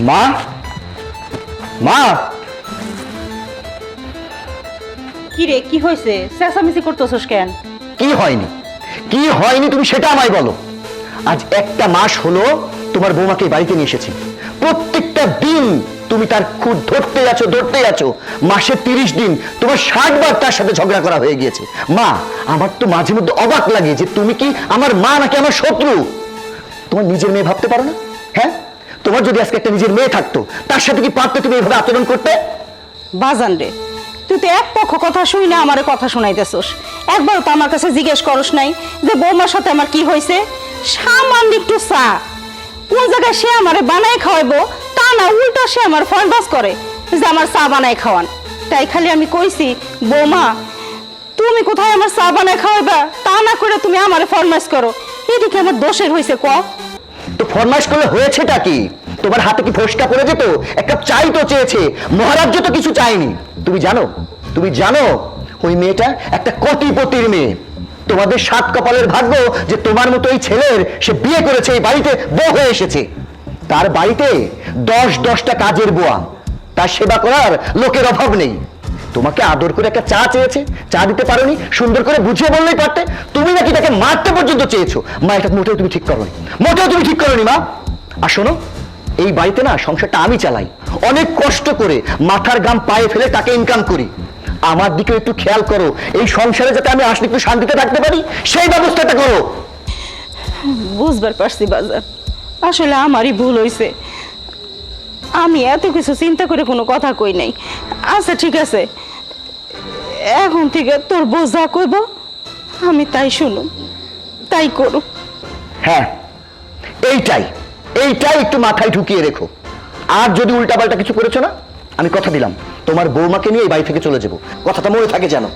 মা, মা। কি রে, কি হয়েছে? চেঁচামেচি করতেছস কেন? কি হয়নি, কি হয়নি তুমি সেটা আমায় বলো। আজ 1টা মাস হলো তোমার বৌমাকে বাড়িতে নিয়ে এসেছি। প্রত্যেকটা দিন তুমি তার খুঁত ধরতে আছো। মাসে 30 দিন তোমার 60 বার তার সাথে ঝগড়া করা হয়ে গিয়েছে। মা, আমার তো মাঝে মধ্যে অবাক লাগে যে তুমি কি আমার মা নাকি আমার শত্রু। তোমার নিজের মেয়ে ভাবতে পারো না? হ্যাঁ, তোমার যদি আজকে একটা নিজের মেয়ে থাকতো, তার সাথে কি পারতে তুমি এভাবে আচরণ করতে? বাজান রে, তুই তো এক পক্ষ কথা শুই না আমারে কথা শুনাইতেছস। একবার তো আমার কাছে জিজ্ঞেস করস নাই যে বৌমার সাথে আমার কি হয়েছে? সামান্য একটু চা কোন জায়গায় সে আমারে বানায় খাওয়াইবো তা না, উল্টা সে আমার ফরমাস করে যে আমার চা বানায় খাওয়ান। তাই খালি আমি কইছি, বৌমা তুমি কোথায় আমার চা বানায় খাওয়াইবা, তা না করে তুমি আমারে ফরমাস করো। এটা কি আমার দোষের হয়েছে? ক তো ফরমাইশ করলে হয়েছেটা কি? তোমার হাতে কি ফসকা পড়ে যেত? এক কাপ চাই তো চেয়েছে, মহারাজ্য তো কিছু চাইনি। তুমি জানো ওই মেয়েটা একটা কোটিপতির মেয়ে। তোমাদের সাত কপালের ভাগ্য যে তোমার মতো এই ছেলের সে বিয়ে করেছে, এই বাড়িতে বউ হয়ে এসেছে। তার বাড়িতে 10-10টা কাজের বুয়া, তার সেবা করার লোকের অভাব নেই। তোমাকে আদর করে একটা চা চেয়েছে, চা দিতে পারোনি, সুন্দর করে বুঝিয়ে বললেই পারতে। তুমি নাকি তাকে মারতে পর্যন্ত চেয়েছো। মা, এটা মোটেও তুমি ঠিক করোনি মা। আর শোনো, এই বাড়িতে না সংসারটা আমি চালাই, অনেক কষ্ট করে মাথার ঘাম পায়ে ফেলে টাকা ইনকাম করি। আমার দিকে একটু খেয়াল করো, এই সংসারে যাতে আমি আসলে একটু শান্তিতে থাকতে পারি সেই ব্যবস্থাটা করো। বুঝবার পারছি বাজার, আসলে আমারই ভুল হয়েছে। আমি এত কিছু চিন্তা করে কোনো কথা কই নাই। আচ্ছা ঠিক আছে, এখন থেকে তোর বউ যা কইব আমি তাই শুনুম, তাই করু। হ্যাঁ, এইটাই একটু মাথায় ঢুকিয়ে রেখো। আর যদি উল্টাপাল্টা কিছু করেছো না, আমি কথা দিলাম তোমার বৌমাকে নিয়ে এই বাড়ি থেকে চলে যাবো। কথাটা মনে থাকে জানো।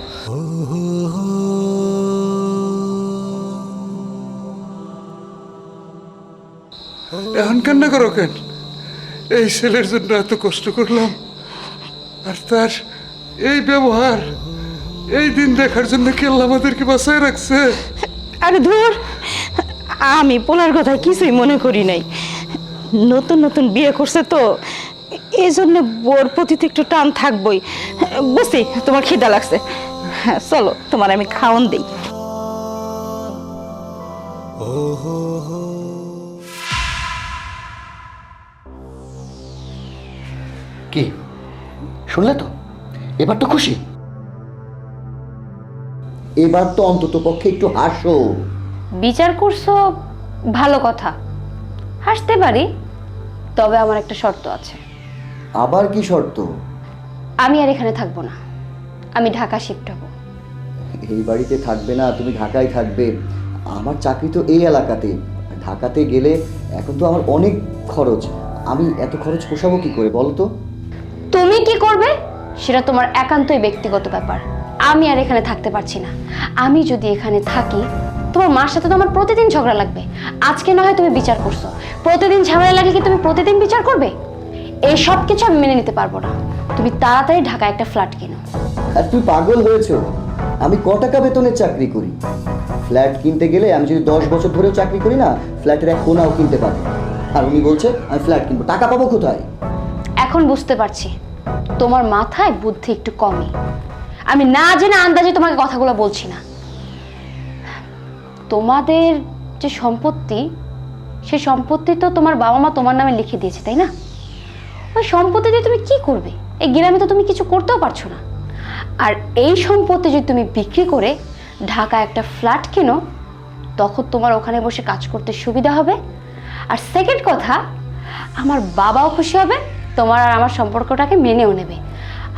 এখন কান্না করো কেন? এই ছেলের জন্য এত কষ্ট করলাম, আর তার এই ব্যবহার, এই দিন দেখার জন্য কি আল্লাহ আমাদেরকে বাঁচায় রাখছে? আরে ধুর, আমি পোলার কথা কিছুই মনে করি নাই। নতুন নতুন বিয়ে করছে তো, এই জন্য বোর প্রতি তো একটু টান থাকবই। বুঝছি তোমার খিদা লাগছে, হ্যাঁ চলো তোমার আমি খাওন দিই। কি শুনলে তো? এবার তো খুশি? এবার তো অন্তত পক্ষে একটু হাসো। বিচার করছো, ভালো কথা, হাসতে পারি। তবে আমার একটা শর্ত আছে। আবার কি শর্ত? আমি আর এখানে থাকবো না, আমি ঢাকা শিফট হব। এই বাড়িতে থাকবে না, তুমি ঢাকায় থাকবে। আমার চাকরি তো এই এলাকাতে, ঢাকাতে গেলে এখন তো আমার অনেক খরচ। আমি এত খরচ পোষাবো কি করে বলো তো? তুমি কি করবে সেটা তোমার একান্তই ব্যক্তিগত ব্যাপার। আমি আর এখানে থাকতে পারছি না। আমি যদি এখানে থাকি, তোমার মার সাথে তো আমার প্রতিদিন ঝগড়া লাগবে। আজকে না হয় তুমি বিচার করছো, প্রতিদিন ঝামেলা লাগলে কি তুমি প্রতিদিন বিচার করবে? এই সব কিছু আমি মেনে নিতে পারবো না। তুমি তাড়াতাড়ি ঢাকায় একটা ফ্ল্যাট কিনো। আর তুই পাগল হয়েছো? আমি ক টাকা বেতনের চাকরি করি। ফ্ল্যাট কিনতে গেলে আমি যদি 10 বছর ধরেও চাকরি করি না, ফ্ল্যাটের এক কোনাও কিনতে পারবো। আর উনি বলছে আমি ফ্ল্যাট কিনবো, টাকা পাবো কোথায়? এখন বুঝতে পারছি তোমার মাথায় বুদ্ধি একটু কমই। আমি না জেনে আন্দাজে তোমাকে কথাগুলো বলছি না। তোমাদের যে সম্পত্তি, সেই সম্পত্তি তো তোমার বাবা মা তোমার নামে লিখে দিয়েছে, তাই না? ওই সম্পত্তি দিয়ে তুমি কি করবে? এই গ্রামে তো তুমি কিছু করতেও পারছো না। আর এই সম্পত্তি যদি তুমি বিক্রি করে ঢাকায় একটা ফ্ল্যাট কেনো, তখন তোমার ওখানে বসে কাজ করতে সুবিধা হবে। আর সেকেন্ড কথা, আমার বাবাও খুশি হবে, তোমার আর আমার সম্পর্কটাকে মেনেও নেবে।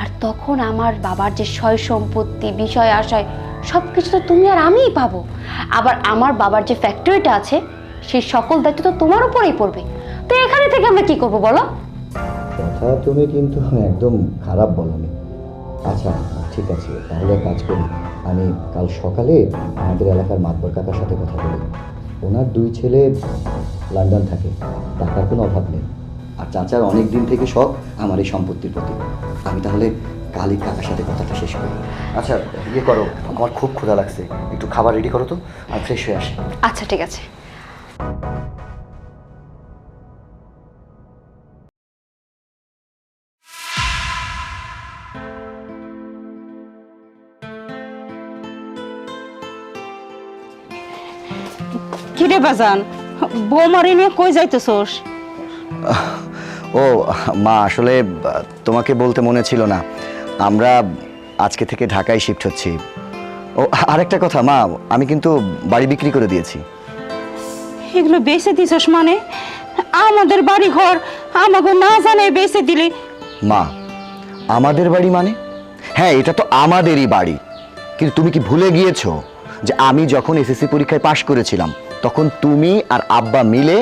আর তখন আমার বাবার যে সয় সম্পত্তি, বিষয় আশয় সব কিছু তো তুমি আর আমিই পাবো। আবার আমার বাবার যে ফ্যাক্টরিটা আছে, সেই সকল দায়িত্ব তো তোমার উপরেই পড়বে। তো এখানে থেকে আমরা কি করবো বলো? কথা তুমি কিন্তু একদম খারাপ বলোনি। আচ্ছা ঠিক আছে, তাহলে কাজ করি, আমি কাল সকালে আমাদের এলাকার মাতবর কাকার সাথে কথা বলি। ওনার 2 ছেলে লন্ডন থাকে, টাকার কোনো অভাব নেই। আর চাচার অনেক দিন থেকে শখ আমার এই সম্পত্তির প্রতি। আমি তাহলে কালই কাকার সাথে কথাটা শেষ করি। আচ্ছা ইয়ে করো, আমার খুব ক্ষুধা লাগছে, একটু খাবার রেডি করো তো, আমি ফ্রেশ হয়ে আসি। আচ্ছা ঠিক আছে। কিরে বাজান, বৌমারি নিয়ে কই যাইতেছোস? ও মা, আসলে তোমাকে বলতে মনে ছিল না, আমরা আজকে থেকে ঢাকায় শিফট হচ্ছি। ও আরেকটা কথা মা, আমি কিন্তু বাড়ি বিক্রি করে দিয়েছি। এগুলো বেচে দিছস মানে? আমাদের বাড়ি ঘর আমাকে না জানাই বেচে দিলি? মা, আমাদের বাড়ি মানে? হ্যাঁ, এটা তো আমাদেরই বাড়ি, কিন্তু তুমি কি ভুলে গিয়েছো যে আমি যখন এসএসসি পরীক্ষায় পাশ করেছিলাম, তখন তুমি আর আব্বা মিলে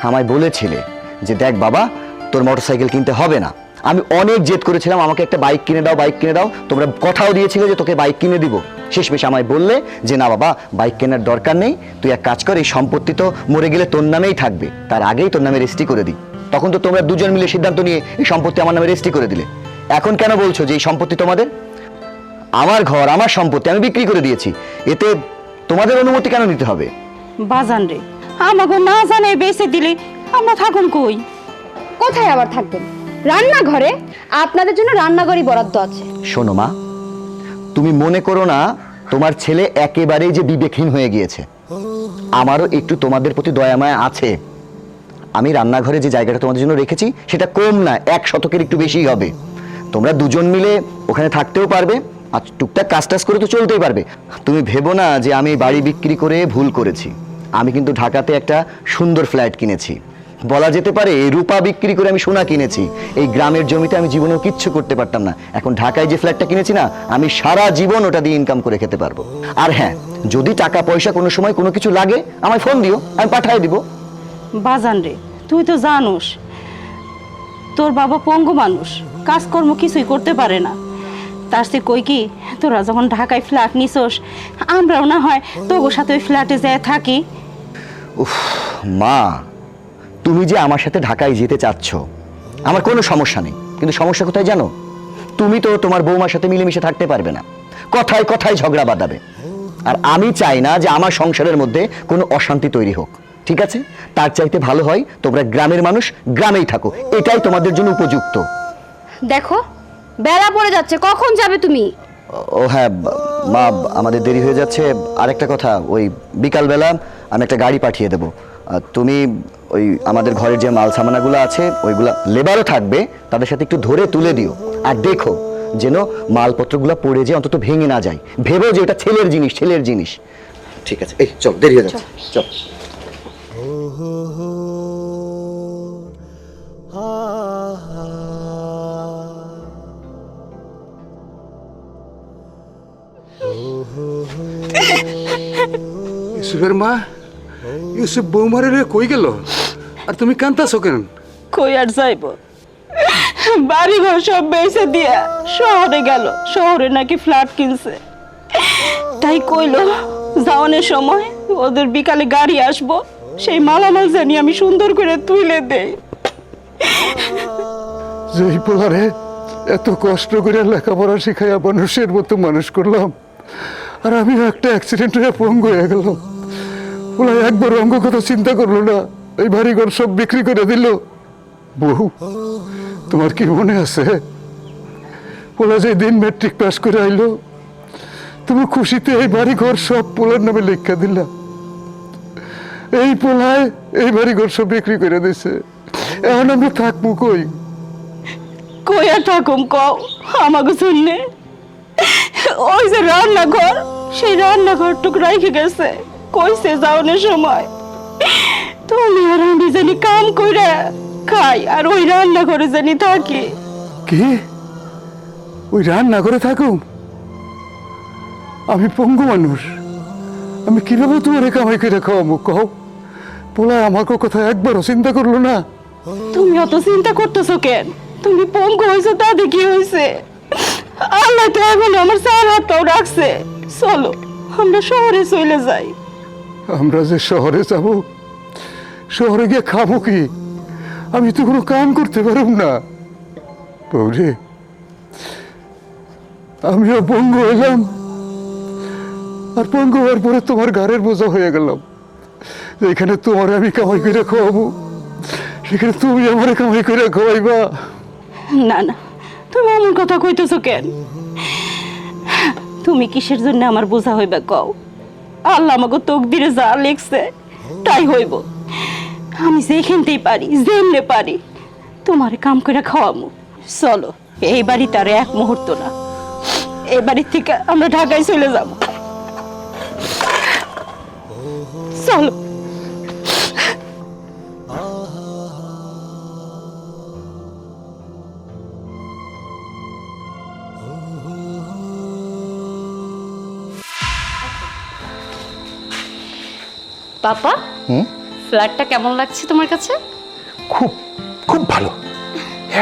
আমায় বলেছিলে যে দেখ বাবা, তোর মোটরসাইকেল কিনতে হবে না, আমি অনেক জেদ করেছিলাম আমাকে একটা বাইক কিনে দাও, বাইক কিনে দাও। তোমরা কথাও দিয়েছিলে যে তোকে বাইক কিনে দিব। শেষমেশ আমায় বললে যে না বাবা, বাইক কেনার দরকার নেই, তুই এক কাজ কর, এই সম্পত্তি তো মরে গেলে তোর নামেই থাকবে, তার আগেই তোর নামে রেজিস্ট্রি করে দিই। তখন তো তোমরা দুজন মিলে সিদ্ধান্ত নিয়ে এই সম্পত্তি আমার নামে রেজিস্ট্রি করে দিলে। এখন কেন বলছো যে এই সম্পত্তি তোমাদের? আমার ঘর, আমার সম্পত্তি আমি বিক্রি করে দিয়েছি, এতে তোমাদের অনুমতি কেন নিতে হবে? বাজান রে, আমাকে না জানে বেঁচে দিলে আমরা থাকুন কই? কোথায় আবার থাকবেন? রান্নাঘরে। আপনাদের জন্য রান্নাঘরই বরাদ্দ আছে। শোনো মা, তুমি মনে করো না তোমার ছেলে একেবারেই যে বিবেকহীন হয়ে গিয়েছে। আমারও একটু তোমাদের প্রতি দয়া মায়া আছে। আমি রান্নাঘরে যে জায়গাটা তোমাদের জন্য রেখেছি সেটা কম না, 1 শতকের একটু বেশিই হবে। তোমরা দুজন মিলে ওখানে থাকতেও পারবে, আর টুকটাক কাজ টাজ করে তো চলতেই পারবে। তুমি ভেবো না যে আমি বাড়ি বিক্রি করে ভুল করেছি। আমি কিন্তু ঢাকাতে একটা সুন্দর ফ্ল্যাট কিনেছি, বলা যেতে পারে এই রূপা বিক্রি করে আমি সোনা কিনেছি। এই গ্রামের জমিতে আমি জীবনেও কিচ্ছু করতে পারতাম না। এখন ঢাকায় যে ফ্ল্যাটটা কিনেছি না, আমি সারা জীবন ওটা দিয়ে ইনকাম করে খেতে পারবো। আর হ্যাঁ, যদি টাকা পয়সা কোনো সময় কোনো কিছু লাগে আমায় ফোন দিও, আমি পাঠিয়ে দিব। বাজান রে, তুই তো জানোস তোর বাবা পঙ্গু মানুষ, কাজকর্ম কিছুই করতে পারে না। তার সে কই কি, তোরা যখন ঢাকায় ফ্ল্যাট নিছোস, আমরাও না হয় তোর সাথে ওই ফ্ল্যাটে যেয়ে থাকি। উফ মা, তুমি যে আমার সাথে ঢাকায় যেতে চাচ্ছ আমার কোনো সমস্যা নেই, কিন্তু সমস্যা কোথায় জানো? তুমি তো তোমার বৌমার সাথে মিলেমিশে থাকতে পারবে না, কথায় কথায় ঝগড়া বাঁধাবে। আর আমি চাই না যে আমার সংসারের মধ্যে কোনো অশান্তি তৈরি হোক, ঠিক আছে? তার চাইতে ভালো হয় তোমরা গ্রামের মানুষ গ্রামেই থাকো, এটাই তোমাদের জন্য উপযুক্ত। দেখো, বেলা পড়ে যাচ্ছে, কখন যাবে তুমি? ও হ্যাঁ মা, আমাদের দেরি হয়ে যাচ্ছে। আরেকটা কথা, ওই বিকালবেলা আমি একটা গাড়ি পাঠিয়ে দেবো। তুমি ওই আমাদের ঘরের যে মাল সামানাগুলো আছে ওইগুলা, লেবারও থাকবে, তাদের সাথে একটু ধরে তুলে দিও। আর দেখো যেন মালপত্রগুলো পড়ে যে অন্তত ভেঙে না যায়। ভেবো যে এটা ছেলের জিনিস, ছেলের জিনিস। ঠিক আছে, এই চল, দেরি হয়ে যাচ্ছে, চল। ইউসুফের মা, ইউসুফ বৌমারে রে কই গেল? আর তুমি কান্তাছো কেন? কই আর যাইব, বাড়ি ঘর সব বেঁচে দিয়া শহরে গেল। শহরে নাকি ফ্ল্যাট কিনছে, তাই কইলো যাওয়ানোর সময় ওদের বিকালে গাড়ি আসবো, সেই মালামাল জানি আমি সুন্দর করে তুলে দেই। যেই পোলারে এত কষ্ট করে লেখাপড়া শিখাইয়া মানুষের মতো মানুষ করলাম, আর আমি একটা অ্যাক্সিডেন্ট হয়ে পঙ্গু হয়ে গেলাম। ওরা একবার অঙ্গ কথা চিন্তা করলো না, এই বাড়িঘর সব বিক্রি করে দিল। বউ, তোমার কি মনে আছে ওরা যে দিন ম্যাট্রিক পাস করে আইলো, তুমি খুশিতে এই বাড়িঘর সব পোলার নামে লেখা দিলা। এই পোলায় এই বাড়িঘর সব বিক্রি করে দিছে। এখন আমরা থাকবো কই? কই আর থাকুম কও আমাকে শুনলে? ওই যে রান্নাঘর, সেই রান্নাঘরটুকু রাইখে গেছে, কইছে যাওয়ানোর সময় তুমি আর আমি জানি কাম কইরা খাই, আর ওই রান্নাঘরে জানি থাকি। কি ওই রান্না করে থাকুম? আমি পঙ্গু মানুষ, আমি কিভাবে তোমার কামাই করে খাওয়াবো কও? পোলায় আমাকে কথা একবারও চিন্তা করলো না। তুমি অত চিন্তা করতেছো কেন? তুমি পঙ্গু হয়েছো, তাতে কি হয়েছে? আল্লাহ তো এখন আমার 4 হাতটাও রাখছে। চলো আমরা শহরে চলে যাই। আমরা যে শহরে যাব, শহরে গিয়ে খাবো কি? আমি তো কোনো কাম করতে পারব না। বৌরে, আমিও পঙ্গু হইলাম, আর পঙ্গু হওয়ার পরে তোমার ঘরের বোঝা হয়ে গেলাম। এখানে তোমার আমি কামাই করে খাওয়াবো, সেখানে তুমি আমার কামাই করে খাওয়াইবা। না না, তুমি এমন কথা কইতেছো কেন? তুমি কিসের জন্য আমার বোঝা হইবে কও? আল্লাহ আমাকে তকদিরে যা লিখছে তাই হইব। আমি যেখানতেই পারি, যেমনে পারি তোমার কাম করে খাওয়ামু। চলো, এই বাড়িতে আর এক মুহূর্ত না, এই বাড়ির থেকে আমরা ঢাকায় চলে যাব। চলো। পাপা, ফ্ল্যাটটা কেমন লাগছে তোমার কাছে? খুব খুব ভালো,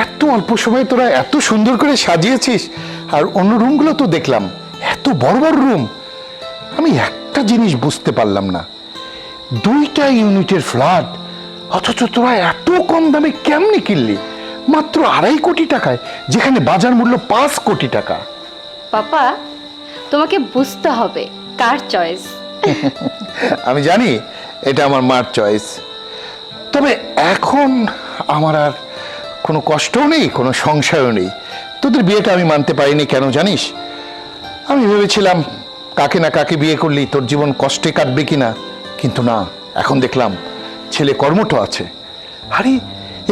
এত অল্প সময়ে তোরা এত সুন্দর করে সাজিয়েছিস, আর অন্য রুমগুলো তো দেখলাম এত বড় বড় রুম। আমি একটা জিনিস বুঝতে পারলাম না, 2টা ইউনিটের ফ্ল্যাট, অথচ তোরা এত কম দামে কেমনে কিনলি? মাত্র 2.5 কোটি টাকায়, যেখানে বাজার মূল্য 5 কোটি টাকা। পাপা, তোমাকে বুঝতে হবে কার চয়েস। আমি জানি এটা আমার মার চয়েস, তবে এখন আমার আর কোনো কষ্টও নেই, কোনো সংশয়ও নেই। তোদের বিয়েটা আমি মানতে পারিনি, কেন জানিস? আমি ভেবেছিলাম কাকে না কাকে বিয়ে করলি তোর জীবন কষ্টে কাটবে কিনা, কিন্তু না, এখন দেখলাম ছেলে কর্মঠ আছে। আরে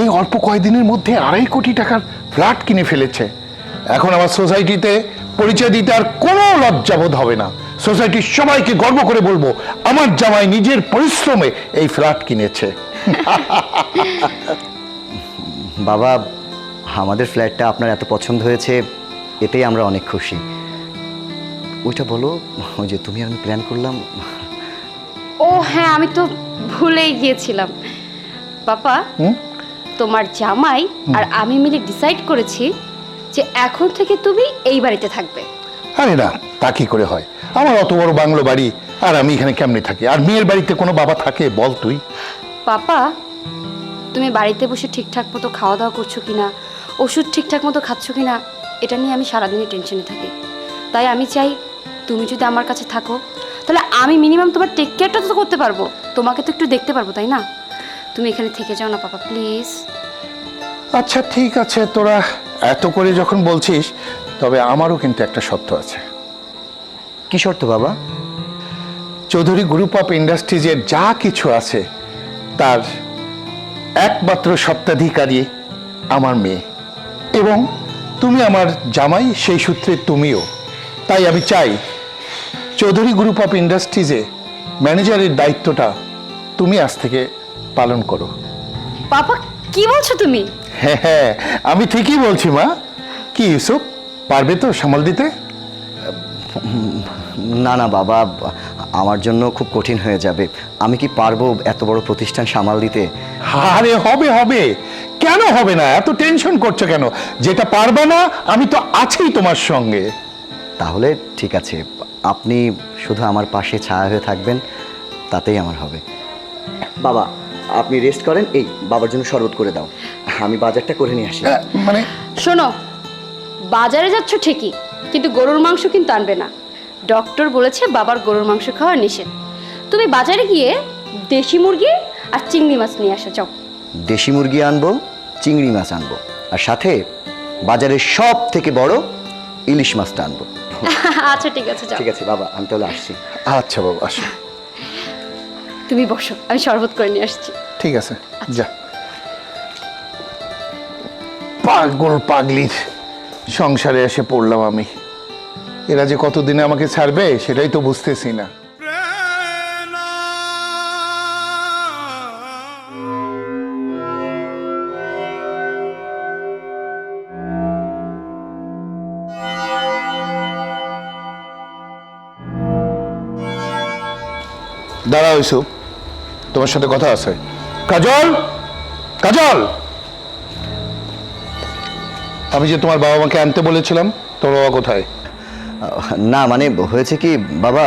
এই অল্প কয়েকদিনের মধ্যে 2.5 কোটি টাকার ফ্ল্যাট কিনে ফেলেছে। এখন আমার সোসাইটিতে পরিচয় দিতে আর কোনো লজ্জাবোধ হবে না। সোসাইটির সবাইকে গর্ব করে বলবো আমার জামাই নিজের পরিশ্রমে এই ফ্ল্যাট কিনেছে। বাবা, আমাদের ফ্ল্যাটটা আপনার এত পছন্দ হয়েছে, এতেই আমরা অনেক খুশি। ওইটা বলো, ওই যে তুমি আমি প্ল্যান করলাম। ও হ্যাঁ, আমি তো ভুলেই গিয়েছিলাম। পাপা, তোমার জামাই আর আমি মিলে ডিসাইড করেছি যে এখন থেকে তুমি এই বাড়িতে থাকবে। আরে না, তা কি করে হয়? আমার অত বড় বাংলো বাড়ি, আর আমি এখানে কেমনে থাকি? আর মেয়ের বাড়িতে কোনো বাবা থাকে বল তুই? পাপা, তুমি বাড়িতে বসে ঠিকঠাক মতো খাওয়া দাওয়া করছো কিনা, ওষুধ ঠিকঠাক মতো খাচ্ছ কিনা, এটা নিয়ে আমি সারাদিনই টেনশনে থাকি। তাই আমি চাই তুমি যদি আমার কাছে থাকো, তাহলে আমি মিনিমাম তোমার টেক কেয়ারটা তো করতে পারবো, তোমাকে তো একটু দেখতে পারবো, তাই না? তুমি এখানে থেকে যাও না পাপা, প্লিজ। আচ্ছা ঠিক আছে, তোরা এত করে যখন বলছিস, তবে আমারও কিন্তু একটা শর্ত আছে। কি শর্ত বাবা? চৌধুরী গ্রুপ অফ ইন্ডাস্ট্রিজের যা কিছু আছে তার একমাত্র স্বত্বাধিকারী আমার মেয়ে, এবং তুমি আমার জামাই, সেই সূত্রে তুমিও। তাই আমি চাই চৌধুরী গ্রুপ অফ ইন্ডাস্ট্রিজে ম্যানেজারের দায়িত্বটা তুমি আজ থেকে পালন করো। পাপা, কি বলছো তুমি? হ্যাঁ হ্যাঁ, আমি ঠিকই বলছি মা। কি ইউসুফ, পারবে তো সামাল দিতে? না না বাবা, আমার জন্য খুব কঠিন হয়ে যাবে। আমি কি পারবো এত বড় প্রতিষ্ঠান সামাল দিতে? আরে হবে হবে, কেন হবে না? এত টেনশন করছো কেন? যেটা পারবে না, আমি তো আছি তোমার সঙ্গে। তাহলে ঠিক আছে, আপনি শুধু আমার পাশে ছায়া হয়ে থাকবেন, তাতেই আমার হবে। বাবা, আপনি রেস্ট করেন, এই বাবার জন্য শরবত করে দাও, আমি বাজারটা করে নিয়ে আসি। মানে শোনো, বাজারে যাচ্ছ ঠিকই, কিন্তু গরুর মাংস কিন্তু আনবে না। ডক্টর বলেছে বাবার গরুর মাংস খাওয়া নিষেধ। তুমি বাজারে গিয়ে দেশি মুরগি আর চিংড়ি মাছ নিয়ে আসো, যাও। দেশি মুরগি আনবো, চিংড়ি মাছ আনবো, আর সাথে বাজারের সব থেকে বড় ইলিশ মাছটা আনবো। আচ্ছা ঠিক আছে, যাও। ঠিক আছে বাবা, আমি তাহলে আসছি। আচ্ছা বাবা, আসো। তুমি বসো, আমি শরবত করে নিয়ে আসছি। ঠিক আছে, যা। পাগল পাগলির সংসারে এসে পড়লাম আমি। এরা যে কতদিনে আমাকে ছাড়বে সেটাই তো বুঝতেছি না। দাঁড়াও ইউসুফ, তোমার সাথে কথা আছে। কাজল, কাজল, আমি যে তোমার বাবা মাকে আনতে বলেছিলাম, তোমার বাবা কোথায়? না মানে হয়েছে কি বাবা,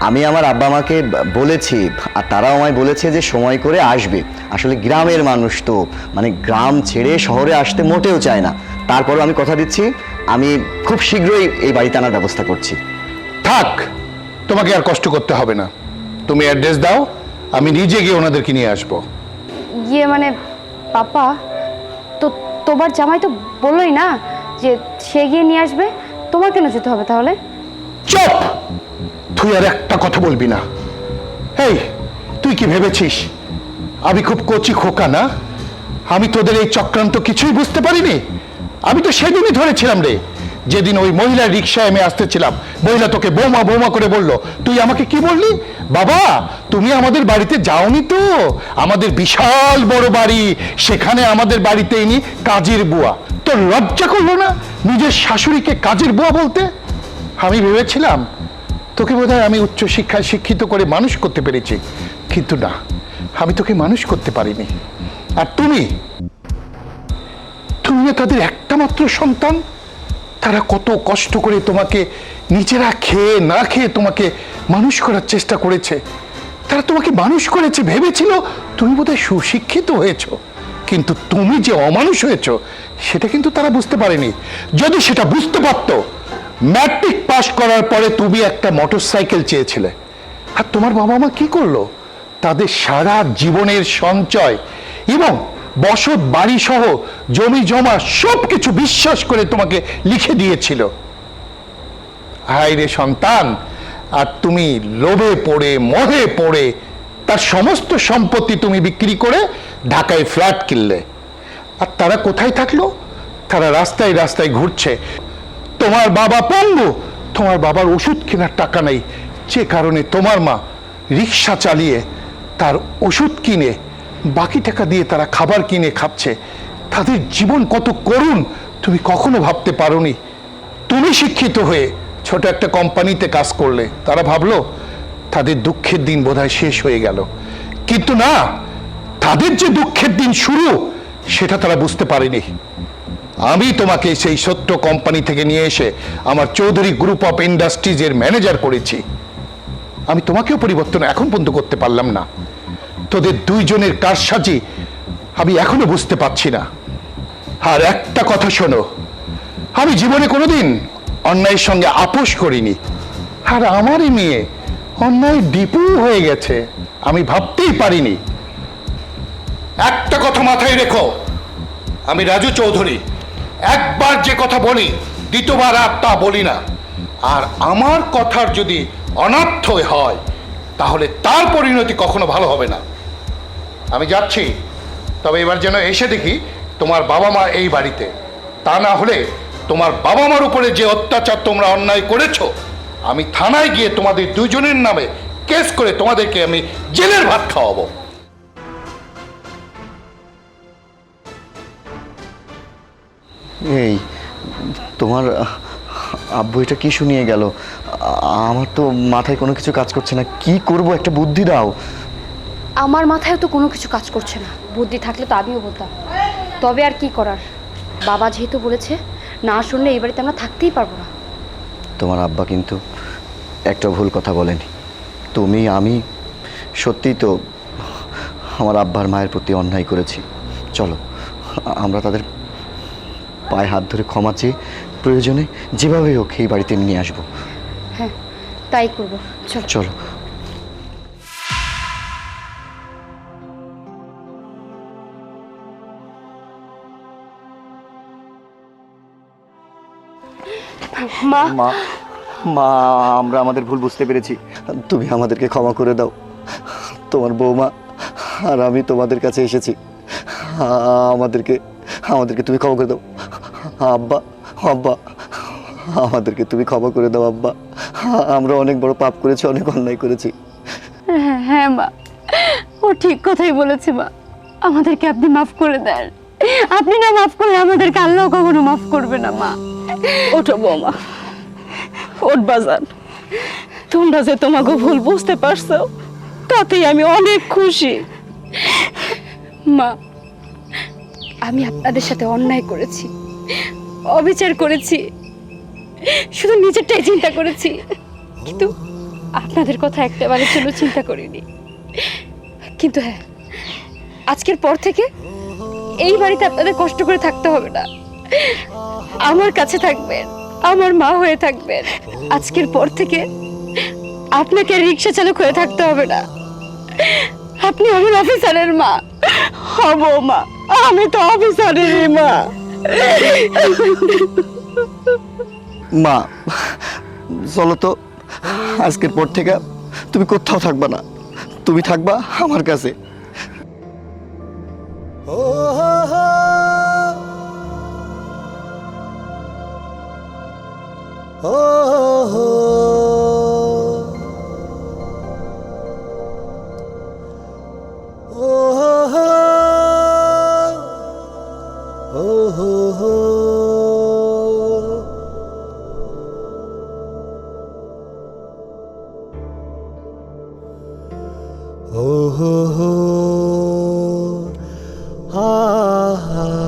আমি আমার আব্বা মাকে বলেছি, আর তারাও আমায় বলেছে যে সময় করে আসবে। আসলে গ্রামের মানুষ তো, মানে গ্রাম ছেড়ে শহরে আসতে মোটেও চায় না। তারপরও আমি কথা দিচ্ছি, আমি খুব শীঘ্রই এই বাড়িতে আনার ব্যবস্থা করছি। থাক, তোমাকে আর কষ্ট করতে হবে না। তুমি অ্যাড্রেস দাও, আমি নিজে গিয়ে ওনাদেরকে নিয়ে আসবো। ইয়ে মানে পাপা, তো তোমার জামাই তো বললোই না যে সে গিয়ে নিয়ে আসবে, তোমার কেন যেতে হবে তাহলে? চুপ! তুই আর একটা কথা বলবি না। এই, তুই কি ভেবেছিস আমি খুব কচি খোকা না? আমি তোদের এই চক্রান্ত কিছুই বুঝতে পারিনি। আমি তো সেদিনই ধরেছিলাম রে, যেদিন ওই মহিলার রিক্সায় আমি আসতেছিলাম, মহিলা তোকে বৌমা বৌমা করে বললো। তুই আমাকে কি বললি? বাবা, তুমি আমাদের বাড়িতে যাওনি তো? আমাদের বিশাল বড় বাড়ি, সেখানে আমাদের বাড়িতে ইনি কাজের বুয়া। তোর লজ্জা করলো না নিজের শাশুড়িকে কাজের বুয়া বলতে? আমি ভেবেছিলাম তোকে বোধহয় আমি উচ্চশিক্ষায় শিক্ষিত করে মানুষ করতে পেরেছি, কিন্তু না, আমি তোকে মানুষ করতে পারিনি। আর তুমি না তাদের একটা মাত্র সন্তান। তারা কত কষ্ট করে তোমাকে নিজেরা খেয়ে না খেয়ে তোমাকে মানুষ করার চেষ্টা করেছে। তারা তোমাকে মানুষ করেছে, ভেবেছিল তুমি বোধহয় সুশিক্ষিত হয়েছো, কিন্তু তুমি যে অমানুষ হয়েছো সেটা কিন্তু তারা বুঝতে পারেনি। যদি সেটা বুঝতে পারতো, ম্যাট্রিক পাশ করার পরে তুমি একটা মোটরসাইকেল চেয়েছিলে, আর তোমার বাবা মা কি করলো? তাদের সারা জীবনের সঞ্চয় এবং বসত বাড়ি সহ জমি জমা সবকিছু বিশ্বাস করে তোমাকে লিখে দিয়েছিল। হায় রে সন্তান, আর তুমি লোভে পড়ে মোহে পড়ে তার সমস্ত সম্পত্তি তুমি বিক্রি করে ঢাকায় ফ্ল্যাট কিনলে। আর তারা কোথায় থাকলো? তারা রাস্তায় রাস্তায় ঘুরছে। তোমার বাবা পঙ্গু, তোমার বাবার ওষুধ কেনার টাকা নেই, যে কারণে তোমার মা রিক্সা চালিয়ে তার ওষুধ কিনে বাকি টাকা দিয়ে তারা খাবার কিনে খাচ্ছে। তাদের জীবন কত করুণ তুমি কখনো ভাবতে পারোনি। তুমি শিক্ষিত হয়ে ছোট একটা কোম্পানিতে কাজ করলে, তারা ভাবলো তাদের দুঃখের দিন বোধহয় শেষ হয়ে গেল, কিন্তু না, তাদের যে দুঃখের দিন শুরু সেটা তারা বুঝতে পারেনি। আমি তোমাকে সেই ছোট্ট কোম্পানি থেকে নিয়ে এসে আমার চৌধুরী গ্রুপ অফ ইন্ডাস্ট্রিজের ম্যানেজার করেছি। আমি তোমাকেও পরিবর্তন এখন পর্যন্ত করতে পারলাম না। তোদের দুইজনের কারসাজি আমি এখনো বুঝতে পারছি না। আর একটা কথা শোনো, আমি জীবনে কোনোদিন অন্যায়ের সঙ্গে আপোষ করিনি, আর আমারই মেয়ে অন্যায় ডিপু হয়ে গেছে, আমি ভাবতেই পারিনি। একটা কথা মাথায় রেখো, আমি রাজু চৌধুরী, একবার যে কথা বলি দ্বিতীয়বার আর তা বলি না। আর আমার কথার যদি অনর্থ হয় তাহলে তার পরিণতি কখনো ভালো হবে না। আমি যাচ্ছি, তবে এবার যেন এসে দেখি তোমার বাবা মা এই বাড়িতে। তা না হলে তোমার বাবা মার উপরে যে অত্যাচার তোমরা অন্যায় করেছো, আমি থানায় গিয়ে তোমাদের দুজনের নামে কেস করে তোমাদেরকে আমি জেলের ভাত খাওয়াবো। এই তোমার আব্বু এটা কি শুনিয়ে গেল? আমার তো মাথায় কোনো কিছু কাজ করছে না, কি করব, একটা বুদ্ধি দাও। আমার মাথায় তো কোনো কিছু কাজ করছে না, বুদ্ধি থাকলে তো আমিও বলতাম। তবে আর কি করার, বাবা যেহেতু বলেছে, না শুনলে এই বাড়িতে আমরা থাকতেই পারবো না। তোমার আব্বা কিন্তু একটা ভুল কথা বলেনি। তুমি আমি সত্যিই তো আমার আব্বার মায়ের প্রতি অন্যায় করেছি। চলো আমরা তাদের পায়ে হাত ধরে ক্ষমা চেয়ে প্রয়োজনে যেভাবে হোক এই বাড়িতে নিয়ে আসবো। হ্যাঁ, তাই করবো, চলো। চলো। মা, মা, মা, আমরা আমাদের ভুল বুঝতে পেরেছি, তুমি আমাদেরকে ক্ষমা করে দাও। তোমার বৌমা আর আমি তোমাদের কাছে এসেছি, আমাদেরকে আমাদেরকে তুমি ক্ষমা করে দাও। আব্বা, আব্বা, আমাদেরকে তুমি ক্ষমা করে দাও আব্বা। আমরা অনেক বড় পাপ করেছি, অনেক অন্যায় করেছি। হ্যাঁ মা, ও ঠিক কথাই বলেছে মা, আমাদেরকে আপনি মাফ করে দেন। আপনি না মাফ করলে আমাদেরকে আল্লাহ কখনো মাফ করবে না মা। ওঠো বৌমা, ওঠ বাজান। তোমরা যে তোমাকে ভুল বুঝতে পারছো তাতেই আমি অনেক খুশি। মা, আমি আপনাদের সাথে অন্যায় করেছি, অবিচার করেছি, শুধু নিজেরটাই চিন্তা করেছি, কিন্তু আপনাদের কথা একটাবারের জন্য চিন্তা করিনি। কিন্তু হ্যাঁ, আজকের পর থেকে এই বাড়িতে আপনাদের কষ্ট করে থাকতে হবে না, আমার কাছে থাকবেন, আমার মা হয়ে থাকবেন। আজকের পর থেকে আপনাকে রিক্সা চালক হয়ে থাকতে হবে না, আপনি আমার অফিসারের মা। হব মা, আমি তো অফিসারেরই মা। মা চলো তো, আজকের পর থেকে তুমি কোথাও থাকবা না, তুমি থাকবা আমার কাছে। Oh, oh, oh, ah, ah.